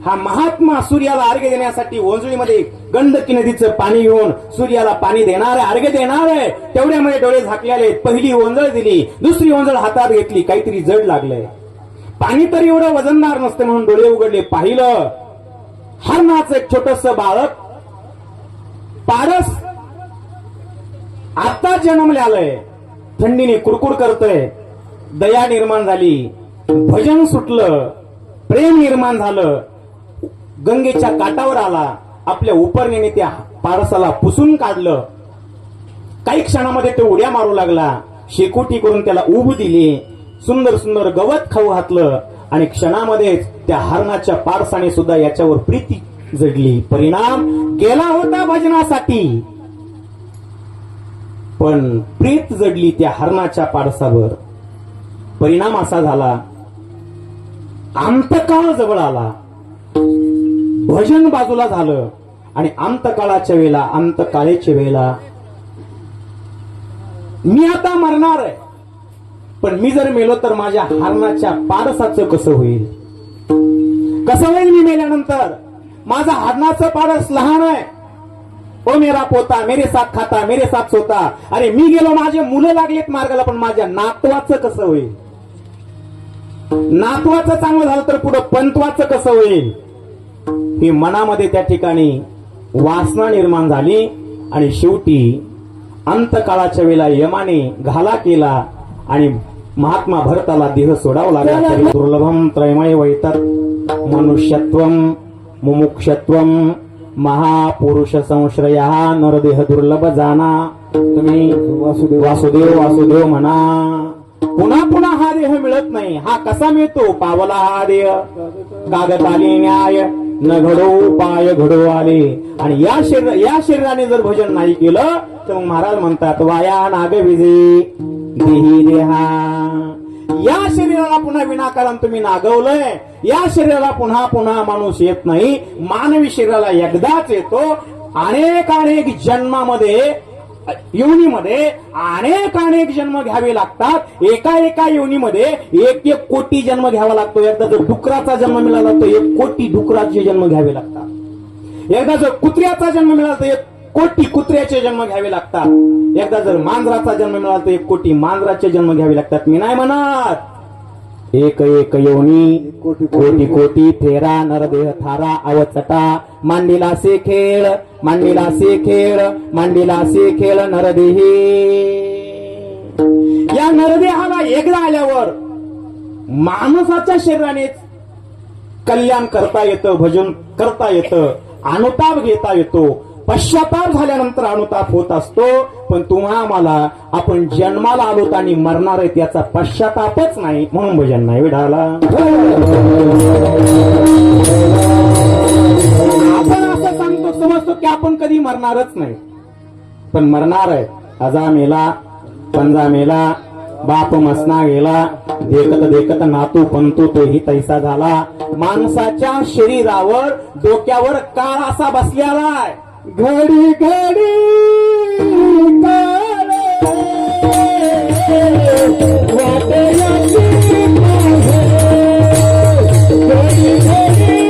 हा महात्मा सूर्याला अर्घ्य देण्यासाठी ओंजळीमध्ये गंडकी नदीचं पाणी घेऊन सूर्याला पाणी देणार आहे, अर्घ्य देणार आहे. तेवढ्यामध्ये डोळे झाकलेले. पहिली ओंजळ दिली, दुसरी ओंजळ हातात घेतली, काहीतरी जड लागलंय. पाणी तर एवढं वजनदार नसतं म्हणून डोळे उघडले, पाहिलं हरणाचं एक छोटस बाळक पारस आता जन्मले आलंय, थंडीने कुडकुड करतोय. दया निर्माण झाली, भजन सुटलं, प्रेम निर्माण झालं. गंगेच्या काठावर आला, आपल्या उपरणीने त्या पारसाला पुसून काढलं. काही क्षणामध्ये तो उड्या मारू लागला. शेकोटी करून त्याला ऊब दिली, सुंदर सुंदर गवत खाऊ घातलं आणि क्षणामध्येच त्या हरणाच्या पारसाने सुद्धा याच्यावर प्रीती जडली. परिणाम गेला होता भजनासाठी, पण प्रीत जडली त्या हरणाच्या पारसावर. परिणाम असा झाला, अंतकाळ जवळ आला, भजन बाजूला झालं आणि अंतकाळाच्या वेळेला, अंतकाळेच्या वेळेला मी आता मरणार आहे, पण मी जर मेलो तर माझ्या हरणाच्या पारसाचं कसं होईल? कसं होईल मी मेल्यानंतर? माझा हरणाचं पारस लहान आहे, ओ मेरा पोता मेरे साथ खाता मेरे साथ सोता. अरे मी गेलो, माझे मुलं लागलेत मार्गाला, पण माझ्या नातवाचं कसं होईल? नातवाचं चांगलं झालं तर पुढं पंतवाचं कसं होईल? ही मनामध्ये त्या ठिकाणी वासना निर्माण झाली आणि शेवटी अंतकाळाच्या वेळेला यमाने घाला केला आणि महात्मा भरताला देह सोडावा लागला. तरी दुर्लभम त्रयमय वैतत् मनुष्यत्वम मुमुक्षत्वम महापुरुष संश्रया नरदेह दुर्लभ जाना. तुम्ही वासुदेव वासुदेव म्हणा. पुन्हा पुन्हा हा देह मिळत नाही. हा कसा मिळतो? पावला हा देह कागद आले न्याय न घडो उपाय घडो आले. आणि या शरीराने जर भजन नाही केलं तर मग महाराज म्हणतात वाया नाग विजे देही देहा. या शरीराला पुन्हा विनाकारण तुम्ही नागवलंय. या शरीराला पुन्हा पुन्हा माणूस येत नाही. मानवी शरीराला एकदाच येतो. अनेक जन्मामध्ये योनीमध्ये अनेक जन्म घ्यावे लागतात. एका योनीमध्ये 1 कोटी जन्म घ्यावा लागतो. एकदा जर डुकराचा जन्म मिळाला तर 1 कोटी डुकराचे जन्म घ्यावे लागतात. एकदा जर कुत्र्याचा जन्म मिळाला तर 1 कोटी कुत्र्याचे जन्म घ्यावे लागतात. एकदा जर मांजराचा जन्म मिळाला तर 1 कोटी मांजराचे जन्म घ्यावे लागतात. मी नाही म्हणत एक योनी कोटी कोटी फेरा नरदेह थारा अवचटा मांडीला से खेळ मांडीला से खेळ मांडीला से खेळ नरदेही. या नरदेहाला एकदा आल्यावर माणसाच्या शरीरानेच कल्याण करता येतं, भजन करता येतं, अनुताप घेता येतो. पश्चाताप झाल्यानंतर अनुताप होत असतो. पण तुम्हा आम्हाला आपण जन्माला आलोत आणि मरणार आहे त्याचा पश्चातापच नाही, म्हणून भजन नाही विढाला. आपण असं सांगतो समजतो की आपण कधी मरणारच नाही, पण मरणार आहे. अजा मेला पंजा मेला बाप मसना गेला देखत देखत नातू पंतू तोही तैसा झाला. माणसाच्या शरीरावर डोक्यावर काळ असा बसलेला आहे. घडी घडी काळ घडी घडी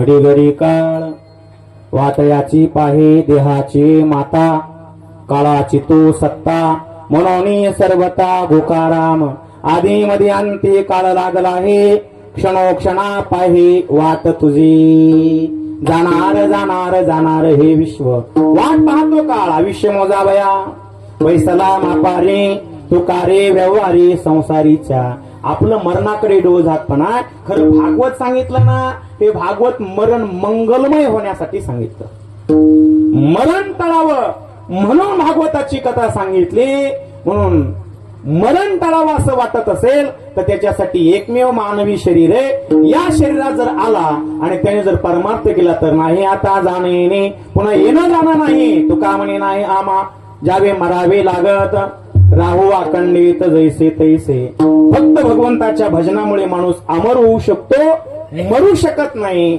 घडी घडी काळ वातयाची पाहे देहाची माता काळाची तो सत्ता म्हणून सर्वता गोकाराम आधी मध्ये अंती काळ लागला आहे क्षणोक्षणा पाहे वाट तुझी जाणार जाणार जाणार हे विश्व वाट पाहतो काळ आयुष्य मोजावया पैसला मापारे तुकारे व्यवहारी संसारीच्या आपलं मरणाकडे डोळ झाकपणा खरं भागवत सांगितलं ना ते भागवत मरण मंगलमय होण्यासाठी सांगितलं मरण टळावं म्हणून भागवताची कथा सांगितली म्हणून मरण टळावं असं वाटत असेल तर त्याच्यासाठी एकमेव मानवी शरीर आहे या शरीरात जर आला आणि त्याने जर परमार्थ केला तर नाही आता जाणं येणे पुन्हा येणं जाणं नाही तुका म्हणे नाही आमा जावे मरावे लागत राहू अखंडित जैसे तैसे फक्त भगवंताच्या भजनामुळे माणूस अमर होऊ शकतो मरू शकत नाही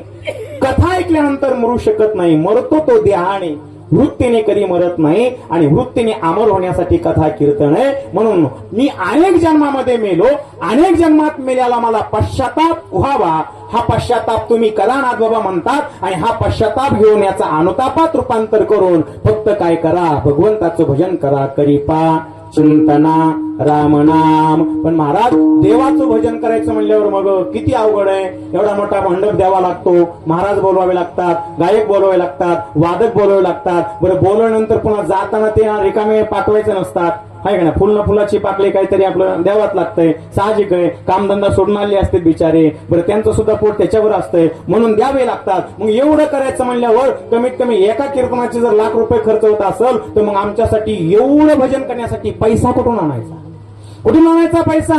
कथा ऐकल्यानंतर मरू शकत नाही मरतो तो देहाने वृत्तीने कधी मरत नाही आणि वृत्तीने अमर होण्यासाठी कथा कीर्तन आहे म्हणून मी अनेक जन्मामध्ये मेलो अनेक जन्मात मेल्याला मला पश्चाताप व्हावा हा पश्चाताप तुम्ही करा नाथ बाबा म्हणतात आणि हा पश्चाताप घेऊन याचा अनुतापात रूपांतर करून फक्त काय करा भगवंताचं भजन करा करिपा चिंतना रामनाम पण महाराज देवाचं भजन करायचं म्हणल्यावर मग किती अवघड आहे एवढा मोठा मंडप द्यावा लागतो महाराज बोलवावे लागतात गायक बोलवावे लागतात वादक बोलवावे लागतात बरं बोलवल्यानंतर पुन्हा जाताना ते रिकामे पाठवायचे नसतात आहे का ना फुल फुलाची पाकळी काहीतरी आपलं द्यावाच लागतंय साहजिक आहे कामधंदा सोडून आले असते बिचारे बरं त्यांचं सुद्धा पोट त्याच्यावर असतंय म्हणून द्यावे लागतात मग एवढं करायचं म्हणल्यावर कमीत कमी एका कीर्तनाचे जर लाख रुपये खर्च होत असेल तर मग आमच्यासाठी एवढं भजन करण्यासाठी पैसा कुठून आणायचा पैसा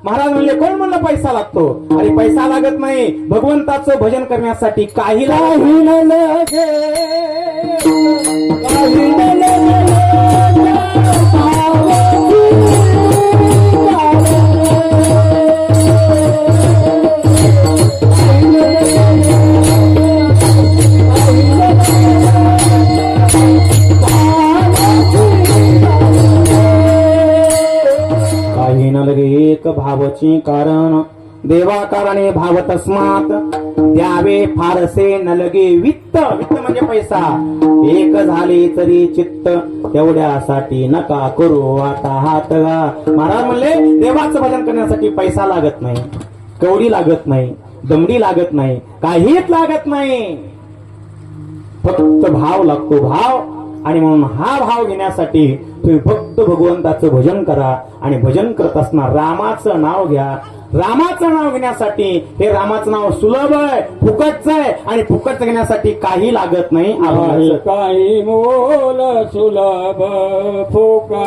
महाराज म्हणले कोण म्हणलं पैसा लागतो अरे पैसा लागत नाही भगवंताचं भजन करण्यासाठी काही एक भावची कारण देवाकारणे भाव तस्मात द्यावे फारसे न लगे वित्त वित्त म्हणजे पैसा एक झाले तरी चित्त तेवढ्यासाठी नका करू आता हात महाराज म्हणले देवाचं भजन करण्यासाठी पैसा लागत नाही कवडी लागत नाही दमडी लागत नाही काहीच लागत नाही फक्त भाव लागतो भाव आणि म्हणून हा भाव घेण्यासाठी तुम्ही फक्त भगवंताचं भजन करा आणि भजन करत असताना रामाचं नाव घ्या रामाचं नाव घेण्यासाठी हे रामाचं नाव सुलभ आहे फुकटचं आहे आणि फुकट घेण्यासाठी काही लागत नाही काही मोल सुलभ फुकट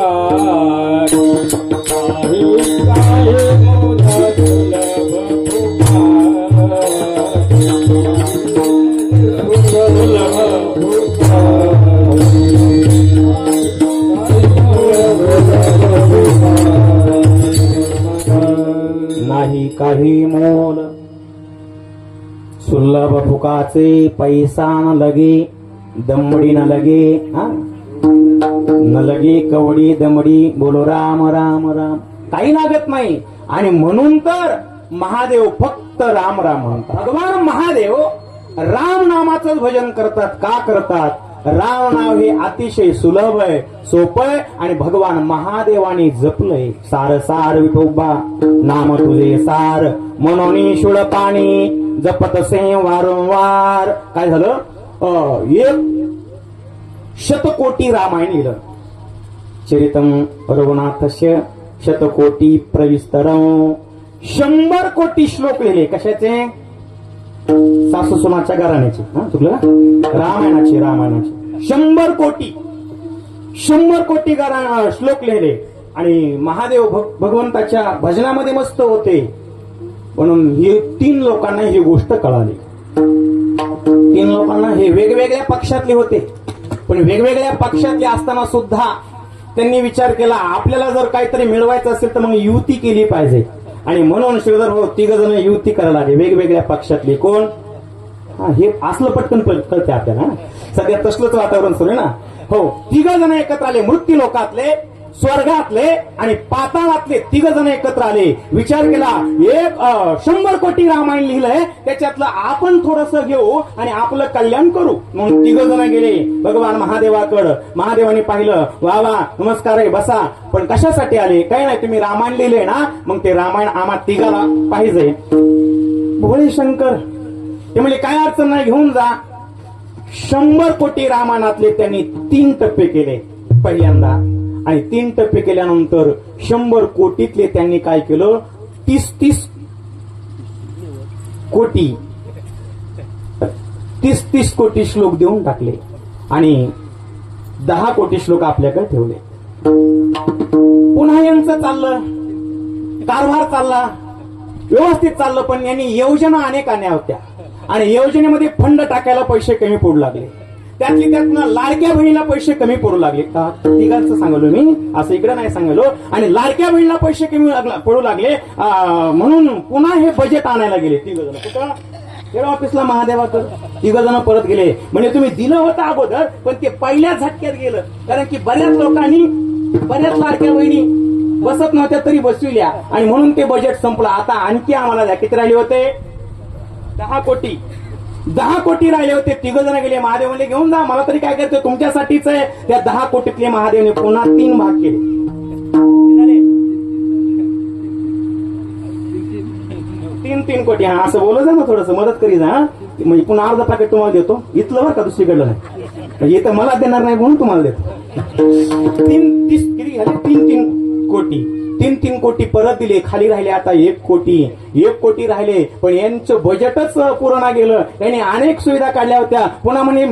काही मोल सुलभ नाही काही मोल सुलभ फुकाचे पैसा न लगे दमडी न लगे न लगे कवडी दमडी बोलो राम राम राम काही लागत नाही आणि म्हणून तर महादेव फक्त राम राम म्हणतात भगवान महादेव राम नामाचंच भजन करतात का करतात राम नाव हे अतिशय सुलभ आहे सोपं आहे आणि भगवान महादेवाने जपलंय सार सार विठोबा नाम तुझे सार मनोनी शुळ पाणी जपत से वारंवार काय झालं एक शतकोटी रामायण लिहिलं चरितम रघुनाथस्य शतकोटी प्रविस्तरम 100 कोटी श्लोक लिहिले कशाचे सासू सुनाच्या घराण्याचे चुकलं रामायणाचे 100 कोटी श्लोक लिहिले आणि महादेव भगवंताच्या भजनामध्ये मस्त होते म्हणून हे 3 लोकांना ही गोष्ट कळाली 3 लोकांना हे वेगवेगळ्या पक्षातले होते पण वेगवेगळ्या पक्षातले असताना सुद्धा त्यांनी विचार केला आपल्याला जर काहीतरी मिळवायचं असेल तर मग युती केली पाहिजे आणि म्हणून श्रीधर हो 3 जण युती करायला लागले वेगवेगळ्या पक्षातले कोण हे असलं पटकन कळते आपल्याला सध्या तसलंच वातावरण सुरू आहे ना हो 3 जण एकत्र आले मृत्यू लोकातले स्वर्गातले आणि पाताळातले तिघ जण एकत्र आले. विचार केला, 100 कोटी रामायण लिहिलंय, त्याच्यातलं आपण थोडस घेऊ आणि आपलं कल्याण करू. म्हणून तिघ जण गेले भगवान महादेवाकडं. महादेवाने पाहिलं, वा वा, नमस्कार आहे, बसा. पण कशासाठी आले? काही नाही, तुम्ही रामायण लिहिलंय ना, मग ते रामायण आम्हा तिघाला पाहिजे. भोळे शंकर ते म्हणजे काय अडचण नाही, घेऊन जा. 100 कोटी रामायणातले त्यांनी 3 टप्पे केले पहिल्यांदा, आणि 3 टप्पे केल्यानंतर 100 कोटीतले त्यांनी काय केलं, 30 कोटी 30 कोटी श्लोक देऊन टाकले आणि 10 कोटी श्लोक आपल्याकडे ठेवले. पुन्हा यांचं चाललं, कारभार चालला, व्यवस्थित चाललं. पण यांनी योजना अनेक आणल्या होत्या आणि योजनेमध्ये फंड टाकायला पैसे कमी पडू लागले. त्यातनं लाडक्या बहिणीला पैसे कमी पडू लागले. तिघांचं सांगलो मी, असं इकडे नाही सांगलो. आणि लाडक्या बहिणीला पैसे कमी पडू लागले, म्हणून पुन्हा हे बजेट आणायला गेले तिघ जण. कुठं? हेड ऑफिसला महादेवाकडे तिघ जण परत गेले. म्हणजे तुम्ही दिलं होतं अगोदर, पण ते पहिल्या झटक्यात गेलं. कारण की बऱ्याच लोकांनी, बऱ्याच लाडक्या बहिणी बसत नव्हत्या तरी बसविल्या, आणि म्हणून ते बजेट संपलं. आता आणखी आम्हाला द्या. किती राहिले होते? 10 कोटी. 10 कोटी राहिले होते. तिघ जण गेले. महादेव म्हणले, घेऊन जा, मला तरी काय करायचं, तुमच्यासाठीच आहे. त्या 10 कोटीतले महादेवने पुन्हा 3 भाग केले. 3 कोटी. हा, असं बोलत जा ना, थोडस मदत करी जा. म्हणजे पुन्हा अर्धा पॅकेट तुम्हाला देतो. इथलं बरं का, दुसरीकडलं नाही. म्हणजे इथं मला देणार नाही म्हणून तुम्हाला देतो. 30 किती झाले? 3 कोटी. 3 कोटी परत दिले. खाली राहिले आता 1 कोटी. 1 कोटी राहिले, पण यांचं बजेटच पूर्ण गेलं. यांनी अनेक सुविधा काढल्या होत्या. पुन्हा म्हणे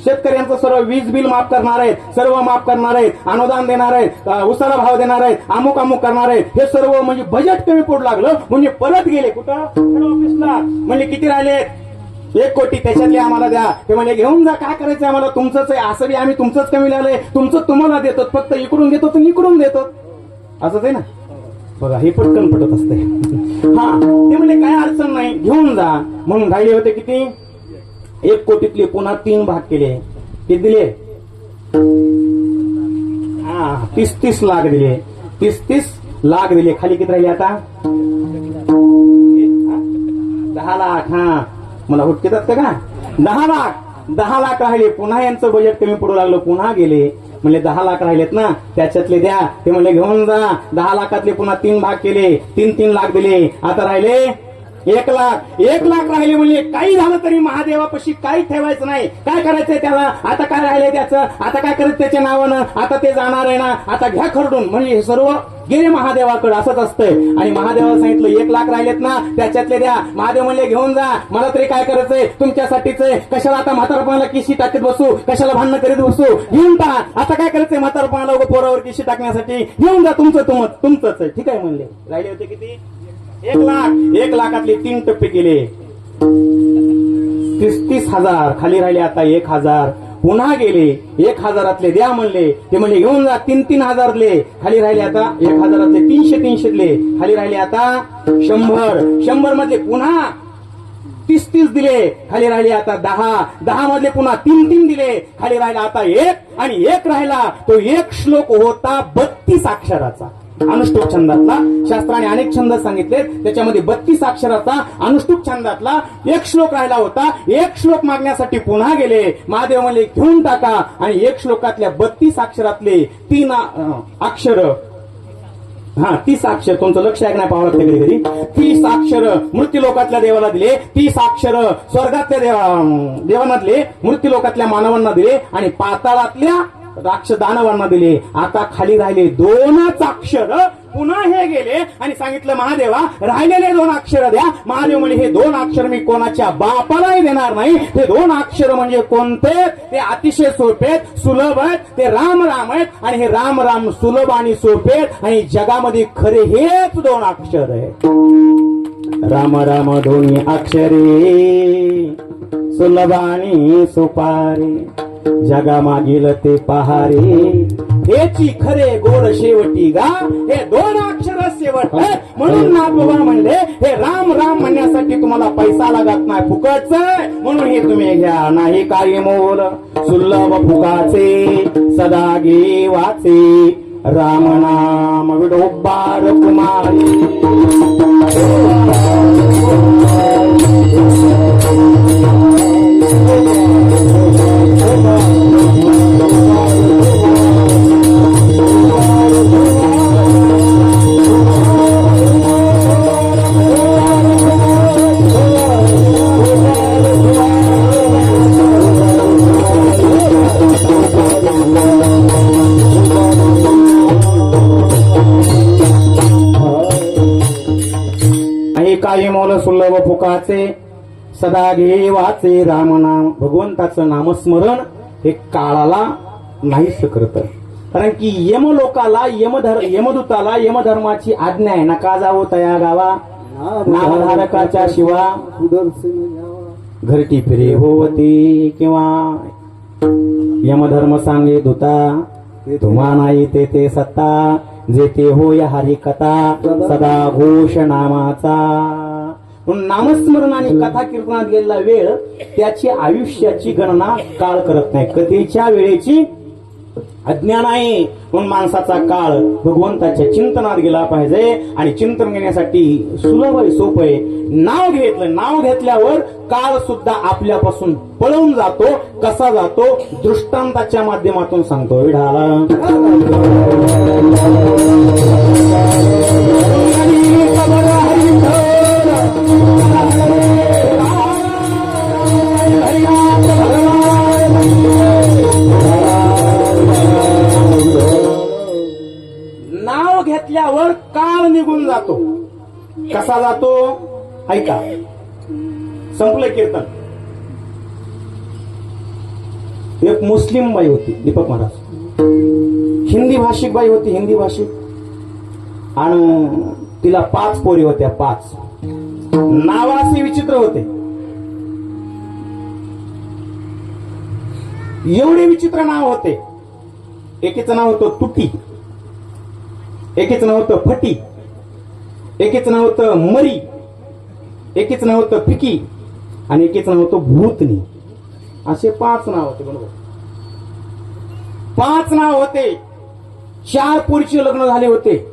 शेतकऱ्यांचं सर्व वीज बिल माफ करणार आहेत, सर्व माफ करणार आहेत, अनुदान देणार आहेत, उसाला भाव देणार आहेत, अमुक करणार आहेत. हे सर्व म्हणजे बजेट कमी पडू लागलं. म्हणजे परत गेले कुठं? हेड ऑफिसला. म्हणजे किती राहिले? 1 कोटी. त्याच्यातले आम्हाला द्या. ते म्हणजे घेऊन जा, काय करायचं आम्हाला, तुमचंच आहे. असं बी आम्ही तुमचंच कमी लावलंय, तुमचं तुम्हाला देतो, फक्त इकडून देतो तर इकडून देतो. असंच आहे ना. बघा, हे पटकन पटत असते. हा, ते म्हणजे काय अडचण नाही, घेऊन जा. म्हणून राहिले होते किती? 1 कोटीतले पुन्हा 3 भाग केले. किती दिले? 30 लाख दिले. 30 लाख दिले. खाली किती राहिले आता? 10 लाख. हा, मला हुटकेतात का? 10 लाख. 10 लाख राहिले. पुन्हा यांचं बजेट कमी पडू लागलं. पुन्हा गेले. म्हणजे 10 लाख राहिलेत ना, त्याच्यातले द्या. ते म्हणले, घेऊन जा. 10 लाखातले पुन्हा 3 भाग केले. 3 लाख दिले. आता राहिले 1 लाख. 1 लाख राहिले. म्हणजे काही झालं तरी महादेवापाशी काही ठेवायचं नाही. काय करायचंय त्याला? आता काय राहिलंय त्याचं? आता काय करायचं त्याच्या नावानं? आता ते जाणार आहे ना, आता घ्या खरडून. म्हणजे हे सर्व गेले महादेवाकडे. असंच असतंय. आणि महादेवाला सांगितलं 1 लाख राहिलेत ना, त्याच्यातले द्या. महादेव म्हणले, घेऊन जा, मला तरी काय करायचंय, तुमच्यासाठीच आहे. कशाला आता म्हातारपणाला किशी टाकत बसू, कशाला भांडणं करीत बसू, घेऊन टाक. आता काय करायचंय म्हातारपणाला पोरावर किशी टाकण्यासाठी? घेऊन जा, तुमचंच आहे. ठीक आहे म्हणले. राहिले होते किती? 1 लाख. 1 लाखातले 3 टप्पे केले. 30,000. खाली राहिले आता 1,000. पुन्हा गेले. 1,000तले द्या म्हणले. ते म्हणले, घेऊन जा. 3,000 दिले. खाली राहिले आता 1,000तले 300 दिले. खाली राहिले आता 100 मधले पुन्हा 30 दिले. खाली राहिले आता 10 मधले पुन्हा 3 दिले. खाली राहिला आता 1, आणि 1 राहिला तो 1 श्लोक होता 32 अक्षराचा. अनुष्टुप छंदातला. शास्त्राने अनेक छंद सांगितले, त्याच्यामध्ये 32 अक्षराचा अनुष्टुप छंदातला 1 श्लोक राहिला होता. 1 श्लोक मागण्यासाठी पुन्हा गेले. महादेव म्हणले, घेऊन टाका. आणि 1 श्लोकातल्या 32 अक्षरातले 3 अक्षर, 30 अक्षर, तुमचं लक्ष ऐक नाही पाहत कधी कधी. 30 अक्षर मृत्यूलोकातल्या देवाला दिले. 30 अक्षर स्वर्गातल्या देवांना दिले, मृत्यूलोकातल्या मानवांना दिले, आणि पाताळातल्या राक्ष दानवांना दिले. आता खाली राहिले 2च अक्षर. पुन्हा हे गेले आणि सांगितलं, महादेवा राहिलेले 2 अक्षर द्या. महादेव म्हणजे, हे 2 अक्षर मी कोणाच्या बापालाही देणार नाही. हे 2 अक्षर म्हणजे कोणते? ते अतिशय सोपे आहेत, सुलभ आहेत. ते राम आहेत. आणि हे राम सुलभ आणि सोपे आहेत. आणि जगामध्ये खरे हेच 2 अक्षर आहेत. राम दोन्ही अक्षरे, सुलभ आणि सुपारे, जगा मागील ते पहारे, हेची खरे गोड शेवटी गा. हे 2 अक्षर शेवट आहे. म्हणून नाथबाबा म्हणले, हे राम म्हणण्यासाठी तुम्हाला पैसा लागत नाही, फुकटच. म्हणून हे तुम्ही घ्या, नाही काही मोल, सुलभ फुकाचे, सदा गे वाचे. राम नाम विडोबार कुमारी काही मोल सुलभ फुकाचे सदा घे वाचे रामनाम. भगवंताचं नामस्मरण हे काळाला नाहीस करत. कारण की यमलोकाला यमदूताला यमधर्माची आज्ञा आहे, नका जावो तया गावा नामधारकाच्या शिवा घरटी फिरे होवती. किंवा यमधर्म सांगे दूता तुम्हा नाही ते सत्ता जेते होय हरी कथा सदा घोष नामाचा. म्हणून नामस्मरण आणि कथा कीर्तनात गेलेला वेळ त्याची आयुष्याची गणना काळ करत नाही. कथेच्या वेळेची अज्ञान आहे. म्हणून माणसाचा काळ भगवंताच्या चिंतनात गेला पाहिजे. आणि चिंतन घेण्यासाठी सुलभ आहे, सोपं आहे. नाव घेतलं, नाव घेतल्यावर काळ सुद्धा आपल्यापासून पळून जातो. कसा जातो दृष्टांताच्या माध्यमातून सांगतो. विढाला नाव घेतल्यावर काळ निघून जातो. कसा जातो ऐका. संपलं कीर्तन. एक मुस्लिम बाई होती, दीपक महाराज, हिंदी भाषिक बाई होती, हिंदी भाषिक. आणि तिला 5 पोरी होत्या. 5 नावाचे विचित्र होते. एवढे विचित्र नाव होते. एकीचं नाव होतं तुटी, एकीचं नाव होतं फटी, एकीचं नाव होतं मरी, एकीचं नाव होतं फिकी आणि एकीचं नाव होतं भूतनी. असे 5 नाव होते. बरोबर 5 नाव होते. 4 पोरीचे लग्न झाले होते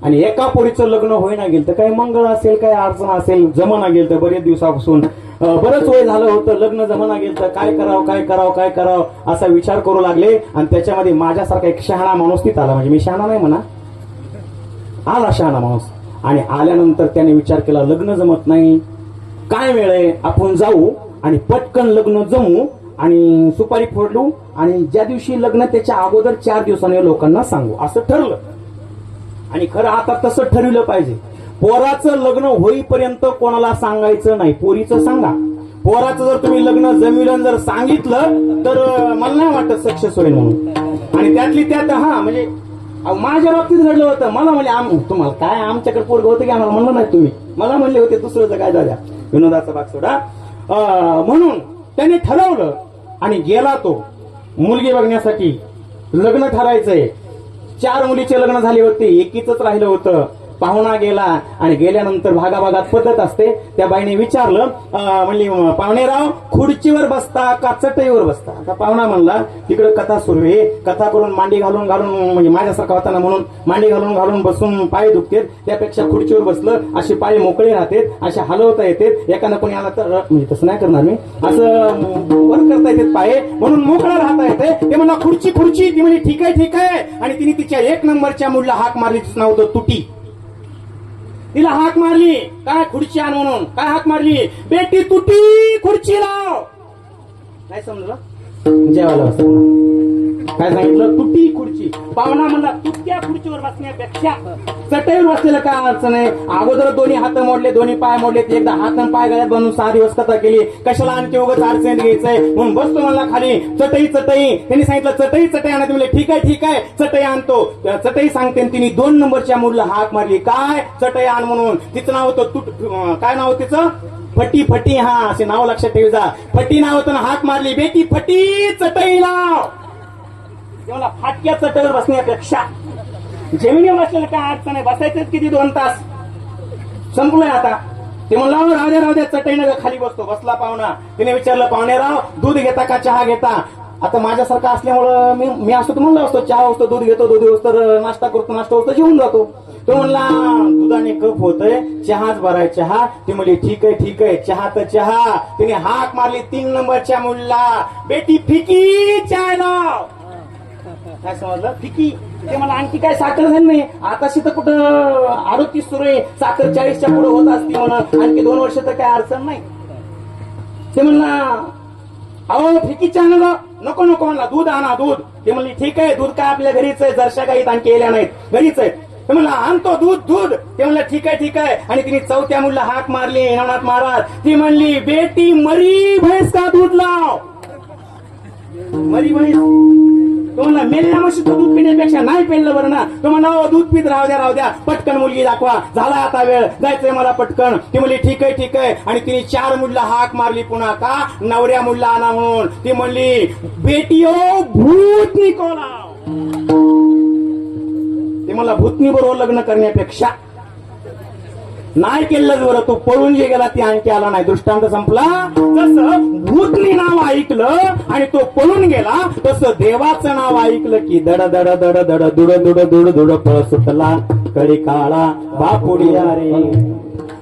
आणि एका पोरीचं लग्न होईना गेलं. तर काही मंगळ असेल, काही अडचण असेल, जमाना गेलं. तर बरेच दिवसापासून बरंच वय झालं होतं, लग्न जमाना गेलं. तर काय करावं असा विचार करू लागले. आणि त्याच्यामध्ये माझ्यासारखा एक शहाणा माणूस तिथं आला. म्हणजे मी शहाणा नाही म्हणा, आला शहाणा माणूस. आणि आल्यानंतर त्याने विचार केला, लग्न जमत नाही, काय वेळ आहे, आपण जाऊ आणि पटकन लग्न जमू आणि सुपारी फोडलू आणि ज्या दिवशी लग्न त्याच्या अगोदर 4 दिवसांनी लोकांना सांगू. असं ठरलं. आणि खरं आता तसं ठरवलं पाहिजे. पोराचं लग्न होईपर्यंत कोणाला सांगायचं नाही. पोरीचं सांगा. पोराचं जर तुम्ही लग्न जमिलं जर सांगितलं तर मला नाही वाटत सक्सेस होईल म्हणून. आणि त्यातली त्यात म्हणजे माझ्या बाबतीत घडलं होतं. मला म्हणले तुम्हाला काय आमच्याकडे पोरग होतं की आम्हाला म्हणलं नाही तुम्ही. मला म्हणले होते दुसरं काय दादा विनोदाचा भाग सोडा. म्हणून त्याने ठरवलं आणि गेला तो मुलगी बघण्यासाठी. लग्न ठरायचंय. 4 मुलीचे लग्न झाले होते, एकीच राहिलं होतं. पाहुणा गेला आणि गेल्यानंतर भागाभागात पद्धत असते. त्या बाईने विचारलं, म्हणली पाहुणेराव खुर्चीवर बसता का चटईवर बसता. आता पाहुणा म्हणला तिकडे कथा सुरू आहे, कथा करून मांडी घालून म्हणजे माझ्यासारखा होता ना म्हणून मांडी घालून बसून पाय दुखतेत, त्यापेक्षा खुर्चीवर बसलं असे पाय मोकळे राहतेत, असे हलवता येतात. एखादा कोणी आला तर म्हणजे तसं नाही करणार मी, असं वर करता येतात पाय म्हणून मोकळं राहता येते. ते म्हणला खुर्ची. ती म्हणजे ठीक आहे. आणि तिने तिच्या 1 नंबरच्या मुलीला हाक मारली. तिचं नाव होतं तुटी. तिला हाक मारली, काय खुर्ची आण म्हणून. काय हाक मारली, बेटी तुटी खुर्ची लाव. काय समजलं जेवायला बसलं. काय सांगितलं, तुटी खुर्ची. पाहुणा म्हणला तुटत्या खुर्चीवर बसण्यापेक्षा चटईवर बसलेलं काय अडचण आहे. अगोदर दोन्ही हात मोडले, दोन्ही पाय मोडले. एकदा हात आणि पाय गळ्यात बांधून 6 दिवस कथा केली. कशाला आणखी उगाच अडचण घ्यायचंय म्हणून बसतो म्हणला खाली. चटई. त्यांनी सांगितलं चटई आणा. तुम्ही ठीक आहे चटई आणतो. चटई सांगते. तिने 2 नंबरच्या मुलीला हाक मारली, काय चटई आण म्हणून. तिचं नाव होतं काय नाव तिचं, फटी. हा असे नाव लक्षात ठेवायचा. फटी नाव होतं. हाक मारली, बेटी फटी चटई लाव. तेव्हा फाटक्या चटईवर बसण्यापेक्षा जमिनीवर बसलेलं काय अडचण नाही. बसायचंच किती 2 तास. संपलंय आता. ते म्हणलं राहू द्या चटईनं खाली बसतो. बसला पाहुणा. तिने विचारलं, पाहुणेराव दूध घेता का चहा घेता. आता माझ्यासारखा असल्यामुळं मी असतो तर म्हणलं असतो चहा असतो, दूध घेतो, दूध असतो तर नाश्ता करतो, नाश्ता असतो जेवून जातो. तो म्हणला दुधाने कप होतय, चहाच बराय चहा. ती म्हणली ठीक आहे चहा तर चहा. तिने हाक मारली 3 नंबरच्या मुलीला, बेटी फिकी चाय लाव. काय समजलं फिकी? ते मला आणखी काय साखर झाली नाही, आताशी तर कुठं 38 सुरू आहे, साखर 40च्या पुढे होत असते म्हणून, आणखी 2 वर्ष तर काय अडचण नाही. ते म्हणला अहो फिकी चहा नको म्हणला, दूध आणा दूध. ते म्हणली ठीक आहे, दूध काय आपल्या घरीच आहे, जरशा गाईत आणखी येल्या नाहीत, घरीच आहे. ते म्हणला आणतो दूध. ते म्हणलं ठीक आहे. आणि तिने 4थ्या मुलीला हाक मारली, नवनाथ महाराज. ती म्हणली बेटी मरी भैंस का दूध लाव. मरी म्हैस. तो म्हणला मेल्या म्हशीचं दूध पिण्यापेक्षा नाही पेललं बरं ना. तो म्हणला दूध पीत राहू द्या, पटकन मुलगी दाखवा, झाला आता वेळ, जायचंय मला पटकन. ती म्हणली ठीक आहे. आणि तिने 4 मुलीला हाक मारली पुन्हा, का नवऱ्या मुलीला आणा म्हणून. ती म्हणली बेटी ओ भूत निकोला. ते मला भूतनी बरोबर लग्न करण्यापेक्षा नाही केलं बरं, तो पळून जे गेला ती आणखी आला नाही. दृष्टांत संपला. जसं भूतनी नाव ऐकलं आणि तो पळून गेला, तसं देवाचं नाव ऐकलं की दड दड दड दड दुड दुड दुड दुड पळ सुटला, कडी काळा बापुडिया रे.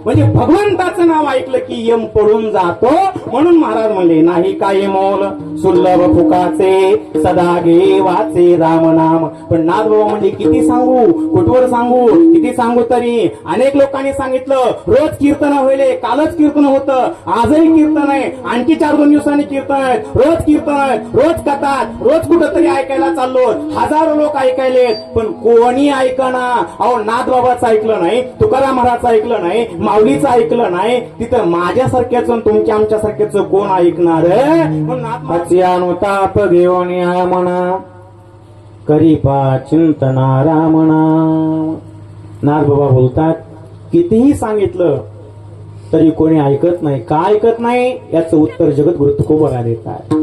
म्हणजे भगवंताचं नाव ऐकलं की यम पळून जातो. म्हणून महाराज म्हणले नाही काही मोल सुलभ फुकाचे, सदा घे वाचे राम नाम. पण नाथबाबा म्हणजे किती सांगू, कुठवर सांगू, किती सांगू तरी. अनेक लोकांनी सांगितलं रोज कीर्तन होईल, कालच कीर्तन होतं, आजही कीर्तन आहे, आणखी 4-2 दिवसांनी कीर्तन आहे, रोज कीर्तन आहे, रोज कथा, रोज कुठंतरी ऐकायला चाललो, हजारो लोक ऐकायलेत, पण कोणी ऐकना. अहो नाथबाबाचं ऐकलं नाही, तुकाराम महाराजचं ऐकलं नाही, माऊलीचं ऐकलं नाही, तिथं माझ्यासारख्याच तुमच्या आमच्यासारख्याच कोण ऐकणार. अनुताप घेऊन या म्हणा, करीपा चिंतना रामणा. नाथबाबा बोलतात कितीही सांगितलं तरी कोणी ऐकत नाही. का ऐकत नाही याचं उत्तर जगद्गुरु तुकोबरा देतात.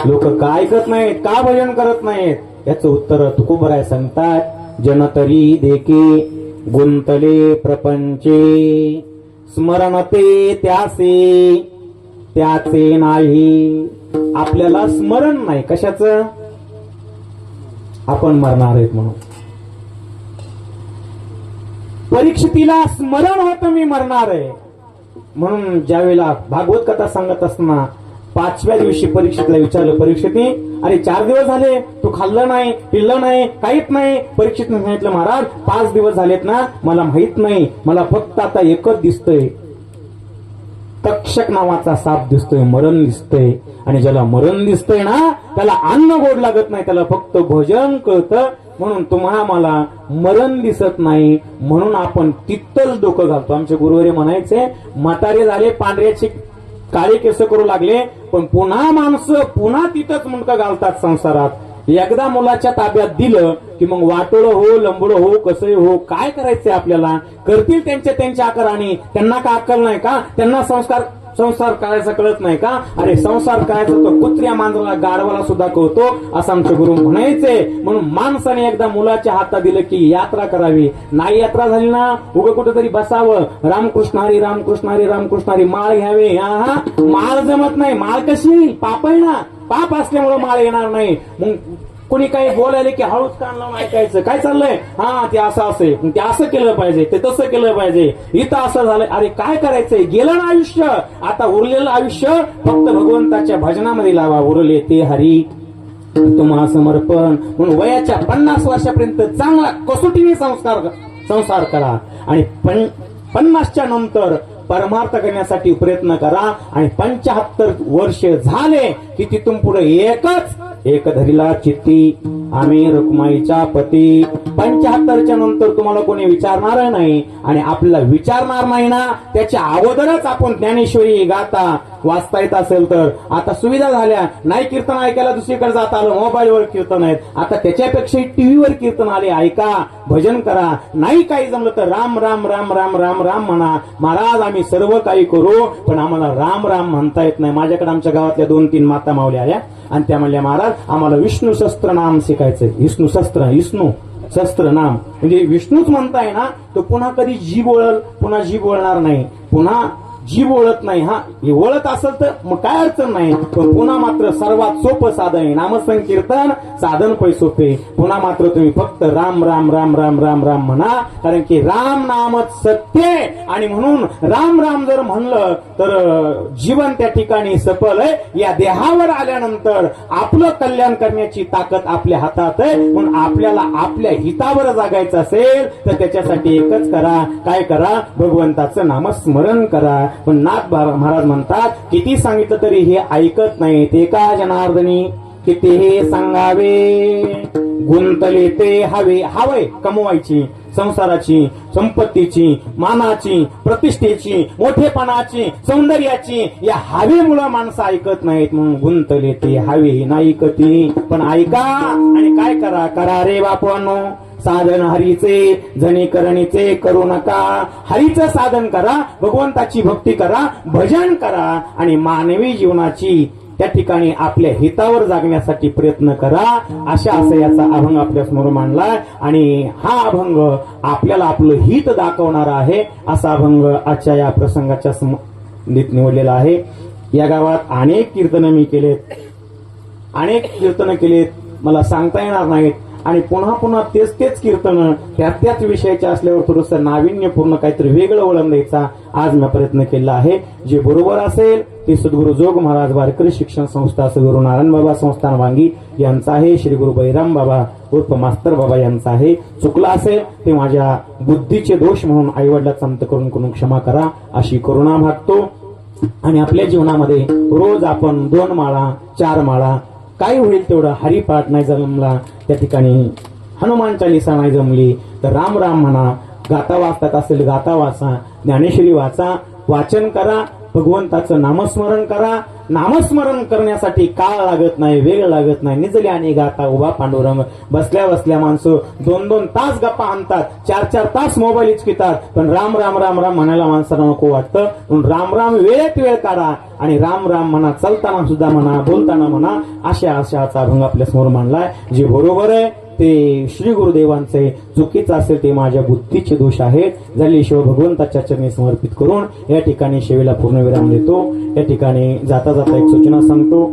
लोक का ऐकत नाहीत, का भजन करत नाहीत याचं उत्तर तुकोबराय सांगतात. जनतरी देके गुंतले प्रपंचे, स्मरणते त्याचे नाही. आपल्याला स्मरण नाही कशाचं, आपण मरणार आहेत म्हणून. परीक्षितीला स्मरण होतं मी मरणार आहे म्हणून. ज्यावेळेला भागवत कथा सांगत असताना 5व्या दिवशी परीक्षितला विचारलं, परीक्षिती अरे 4 दिवस झाले तू खाल्लं नाही, पिल्लं नाही, काहीच नाही. परीक्षितने सांगितलं महाराज 5 दिवस झालेत ना, मला माहित नाही, मला फक्त आता एकच दिसतंय, तक्षक नावाचा साप दिसतोय, मरण दिसतंय. आणि ज्याला मरण दिसतंय ना त्याला अन्न गोड लागत नाही, त्याला फक्त भोजन कळतं. म्हणून तुम्हाला मला मरण दिसत नाही म्हणून आपण तिथंच डोकं घालतो. आमचे गुरुवारी म्हणायचे म्हातारे झाले, पांढऱ्याची काळे केस करू लागले, पण पुन्हा माणसं पुन्हा तिथंच मुंडकं घालतात संसारात. एकदा मुलाच्या ताब्यात दिलं की मग वाटोळं हो, लंबडं हो, कसंही हो, काय करायचंय आपल्याला, करतील त्यांच्या आकाराने. त्यांना का अक्कल नाही का, त्यांना संसार करायचा कळत नाही का. अरे संसार करायचा तो कुत्र्या मांजराला गाढवाला सुद्धा कळतो असं आमचे गुरु म्हणायचे. म्हणून माणसाने एकदा मुलाच्या हातात दिलं की यात्रा करावी. नाही यात्रा झाली ना उगं कुठेतरी बसावं, रामकृष्ण हरी रामकृष्ण हरी रामकृष्ण हरी माळ घ्यावे. माळ जमत नाही, माळ कशी पाप आहे ना, पाप असल्यामुळे माळ येणार नाही. मग कोणी काही बोलायला की हळूच कान लावून ऐकायचं, काय चाललंय, ते असं असेल, ते असं केलं पाहिजे, ते तसं केलं पाहिजे, इथं असं झालंय. अरे काय करायचंय, गेलं ना आयुष्य, आता उरलेलं आयुष्य फक्त भगवंताच्या भजनामध्ये लावा. उरले ते हरी तुम्हा समर्पण. म्हणून वयाच्या 50 वर्षापर्यंत चांगला कसोटीने संसार करा आणि 50च्या नंतर परमार्थ करण्यासाठी प्रयत्न करा. आणि 75 वर्ष झाले की तिथून पुढे एक धरीला चित्ती आम्ही रुक्माईच्या पती. 75च्या नंतर तुम्हाला कोणी विचारणार नाही आणि आपल्याला विचारणार नाही ना त्याच्या अगोदरच आपण ज्ञानेश्वरी गाता वाचता येत असेल तर. आता सुविधा झाल्या, नाही कीर्तन ऐकायला दुसरीकडे जाता आलं, मोबाईलवर कीर्तन आहेत. आता त्याच्यापेक्षा टीव्हीवर कीर्तन आले, ऐका, भजन करा. नाही काही जमलं तर राम राम राम राम राम राम म्हणा. महाराज आम्ही सर्व काही करू पण आम्हाला राम राम म्हणता येत नाही. माझ्याकडे आमच्या गावातल्या 2-3 माता मावल्या आल्या आणि त्या म्हणल्या महाराज आम्हाला विष्णू शस्त्र नाम शिकायचंय. विष्णू शस्त्र नाम म्हणजे विष्णूच म्हणताय ना, तो पुन्हा कधी जीभ वळल, पुन्हा जीभ वळणार नाही. पुन्हा जीव वळत नाही. हा हे वळत असेल तर मग काय अडचण नाही, पण पुन्हा मात्र सर्वात सोपं साधन आहे नामसंकीर्तन, साधन पै सोपे. पुन्हा मात्र तुम्ही फक्त राम राम राम राम राम राम म्हणा, कारण की राम नामच सत्य आहे. आणि म्हणून राम राम जर म्हणलं तर जीवन त्या ठिकाणी सफल आहे. या देहावर आल्यानंतर आपलं कल्याण करण्याची ताकद आपल्या हातात आहे. म्हणून आपल्याला आपल्या हितावर जागायचं असेल तर त्याच्यासाठी एकच करा, काय करा, भगवंताचं नामस्मरण करा. पण नाथ महाराज म्हणतात किती सांगितलं तरी हे ऐकत नाही. ते का जनार्दनी किती हे सांगावे, गुंतले ते हवे कमवायची, संसाराची, संपत्तीची, मानाची, प्रतिष्ठेची, मोठेपणाची, सौंदर्याची, या हवेमुळे माणसं ऐकत नाहीत. म्हणून गुंतले ते हवे नाही ऐकती. पण ऐका आणि काय करा, करा रे बापांनो साधन हरीचे, जणी करणीचे करू नका. हरीचं साधन करा, भगवंताची भक्ती करा, भजन करा आणि मानवी जीवनाची त्या ठिकाणी आपल्या हितावर जागण्यासाठी प्रयत्न करा. असं याचा अभंग आपल्या समोर मांडलाय आणि हा अभंग आपल्याला आपलं हित दाखवणारा आहे. असा अभंग आजच्या या प्रसंगाच्या संबंधित निवडलेला आहे. या गावात अनेक कीर्तनं मी केलेत, मला सांगता येणार नाहीत. आणि पुन्हा पुन्हा तेच कीर्तन त्याच विषयाचे असल्यावर थोडंसं नाविन्यपूर्ण काहीतरी वेगळं वळण द्यायचा आज मी प्रयत्न केला आहे. जे बरोबर असेल ते सद्गुरू जोग महाराज वारकरी शिक्षण संस्था, सद्गुरू नारायण बाबा संस्थान वांगी यांचा आहे. श्री गुरु बैराम बाबा उर्फ मास्तर बाबा यांचा आहे. चुकला असेल ते माझ्या बुद्धीचे दोष म्हणून आईवडिलाचा अंत करून क्षमा करा अशी करुणा भागतो. आणि आपल्या जीवनामध्ये रोज आपण 2 माळा 4 माळा काय होईल तेवढं हरिपाठ नाही जमला, त्या ठिकाणी हनुमान चालीसा नाही जमली तर राम राम म्हणा, गाता वाचतात असेल गाता वाचा, ज्ञानेश्वरी वाचा, वाचन करा, भगवंताचं नामस्मरण करा. नामस्मरण करण्यासाठी काळ लागत नाही, वेळ लागत नाही. निजली आणि गाता उभा पांडुरंग. बसल्या बसल्या माणसं 2-2 तास गप्पा आणतात, 4-4 तास मोबाईल इचकितात, पण राम राम राम राम म्हणायला माणसाला नको वाटतं. म्हणून राम राम वेळेत वेळ काढा आणि राम राम म्हणा, चालताना सुद्धा म्हणा, बोलताना म्हणा. अशाचा अभंग आपल्या समोर मांडलाय. जे बरोबर आहे ते श्री गुरुदेवांचे, चुकीचं असेल ते माझ्या बुद्धीचे दोष आहेत. झाले शिव भगवंताच्या चरणी समर्पित करून या ठिकाणी शेवेला पूर्णविराम देतो. या ठिकाणी जाता जाता एक सूचना सांगतो.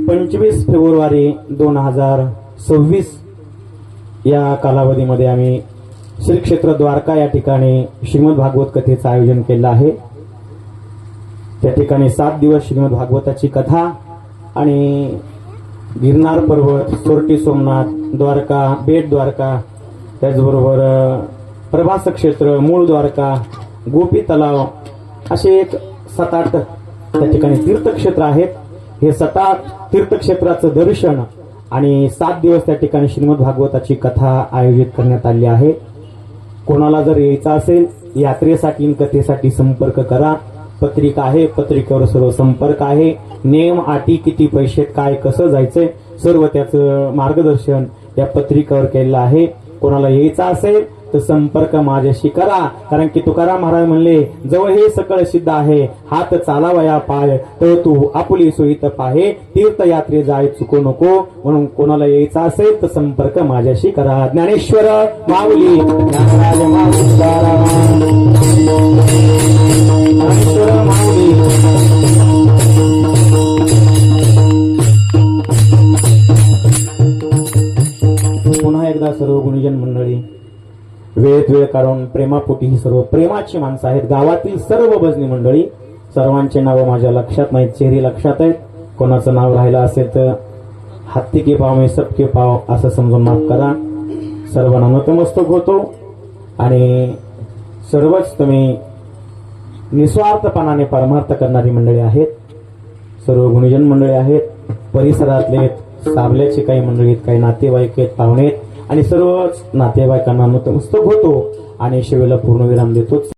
25 फेब्रुवारी 2026 या कालावधीमध्ये आम्ही श्री क्षेत्र द्वारका या ठिकाणी श्रीमद भागवत कथेचं आयोजन केलं आहे. त्या ठिकाणी 7 दिवस श्रीमद भागवताची कथा आणि गिरनार पर्वत, सोरटी सोमनाथ, द्वारका, बेट द्वारका, त्याचबरोबर प्रभास क्षेत्र, मूळ द्वारका, गोपी तलाव असे एक 7-8 त्या ठिकाणी तीर्थक्षेत्र आहेत. हे 7-8 तीर्थक्षेत्राचं दर्शन आणि 7 दिवस त्या ठिकाणी श्रीमद भागवताची कथा आयोजित करण्यात आली आहे. कोणाला जर यायचं असेल यात्रेसाठी कथेसाठी संपर्क करा. पत्रिका आहे, पत्रिकेवर सर्व संपर्क आहे. नेम अटी, किती पैसे, काय कसं जायचंय, सर्व त्याचं मार्गदर्शन या पत्रिकेवर केलेलं आहे. कोणाला यायचं असेल तर संपर्क माझ्याशी करा. कारण की तुकाराम महाराज म्हणले, जवळ हे सकळ सिद्ध आहे, हात चालावया पाय, तर तू आपुली सोयीत पाहे, तीर्थयात्रे जाय चुकू नको. म्हणून कोणाला यायचं असेल तर संपर्क माझ्याशी करा. ज्ञानेश्वर माऊली, ज्ञानराज माऊली, ज्ञानेश्वर माऊली. पुन्हा एकदा सर्व गुणीजन मंडळी, वेळेत वेळ काढून प्रेमापोटी ही सर्व प्रेमाची माणसं आहेत. गावातील सर्व भजनी मंडळी, सर्वांचे नाव माझ्या लक्षात नाहीत, चेहरे लक्षात आहेत. कोणाचं नाव राहिलं असेल तर हत्ती के पाव में सबके पाव असं समजून माफ करा. सर्वांना नतमस्तक होतो आणि सर्वच तुम्ही निस्वार्थपणाने परमार्थ करणारी मंडळी आहेत. सर्व गुणीजन मंडळी आहेत, परिसरातले साबल्याचे काही मंडळी आहेत, काही नातेवाईक आहेत, पाहुणे आहेत आणि सर्वच नातेवाईकांना नतमस्तक होतो आणि शिवेला पूर्णविराम देतो.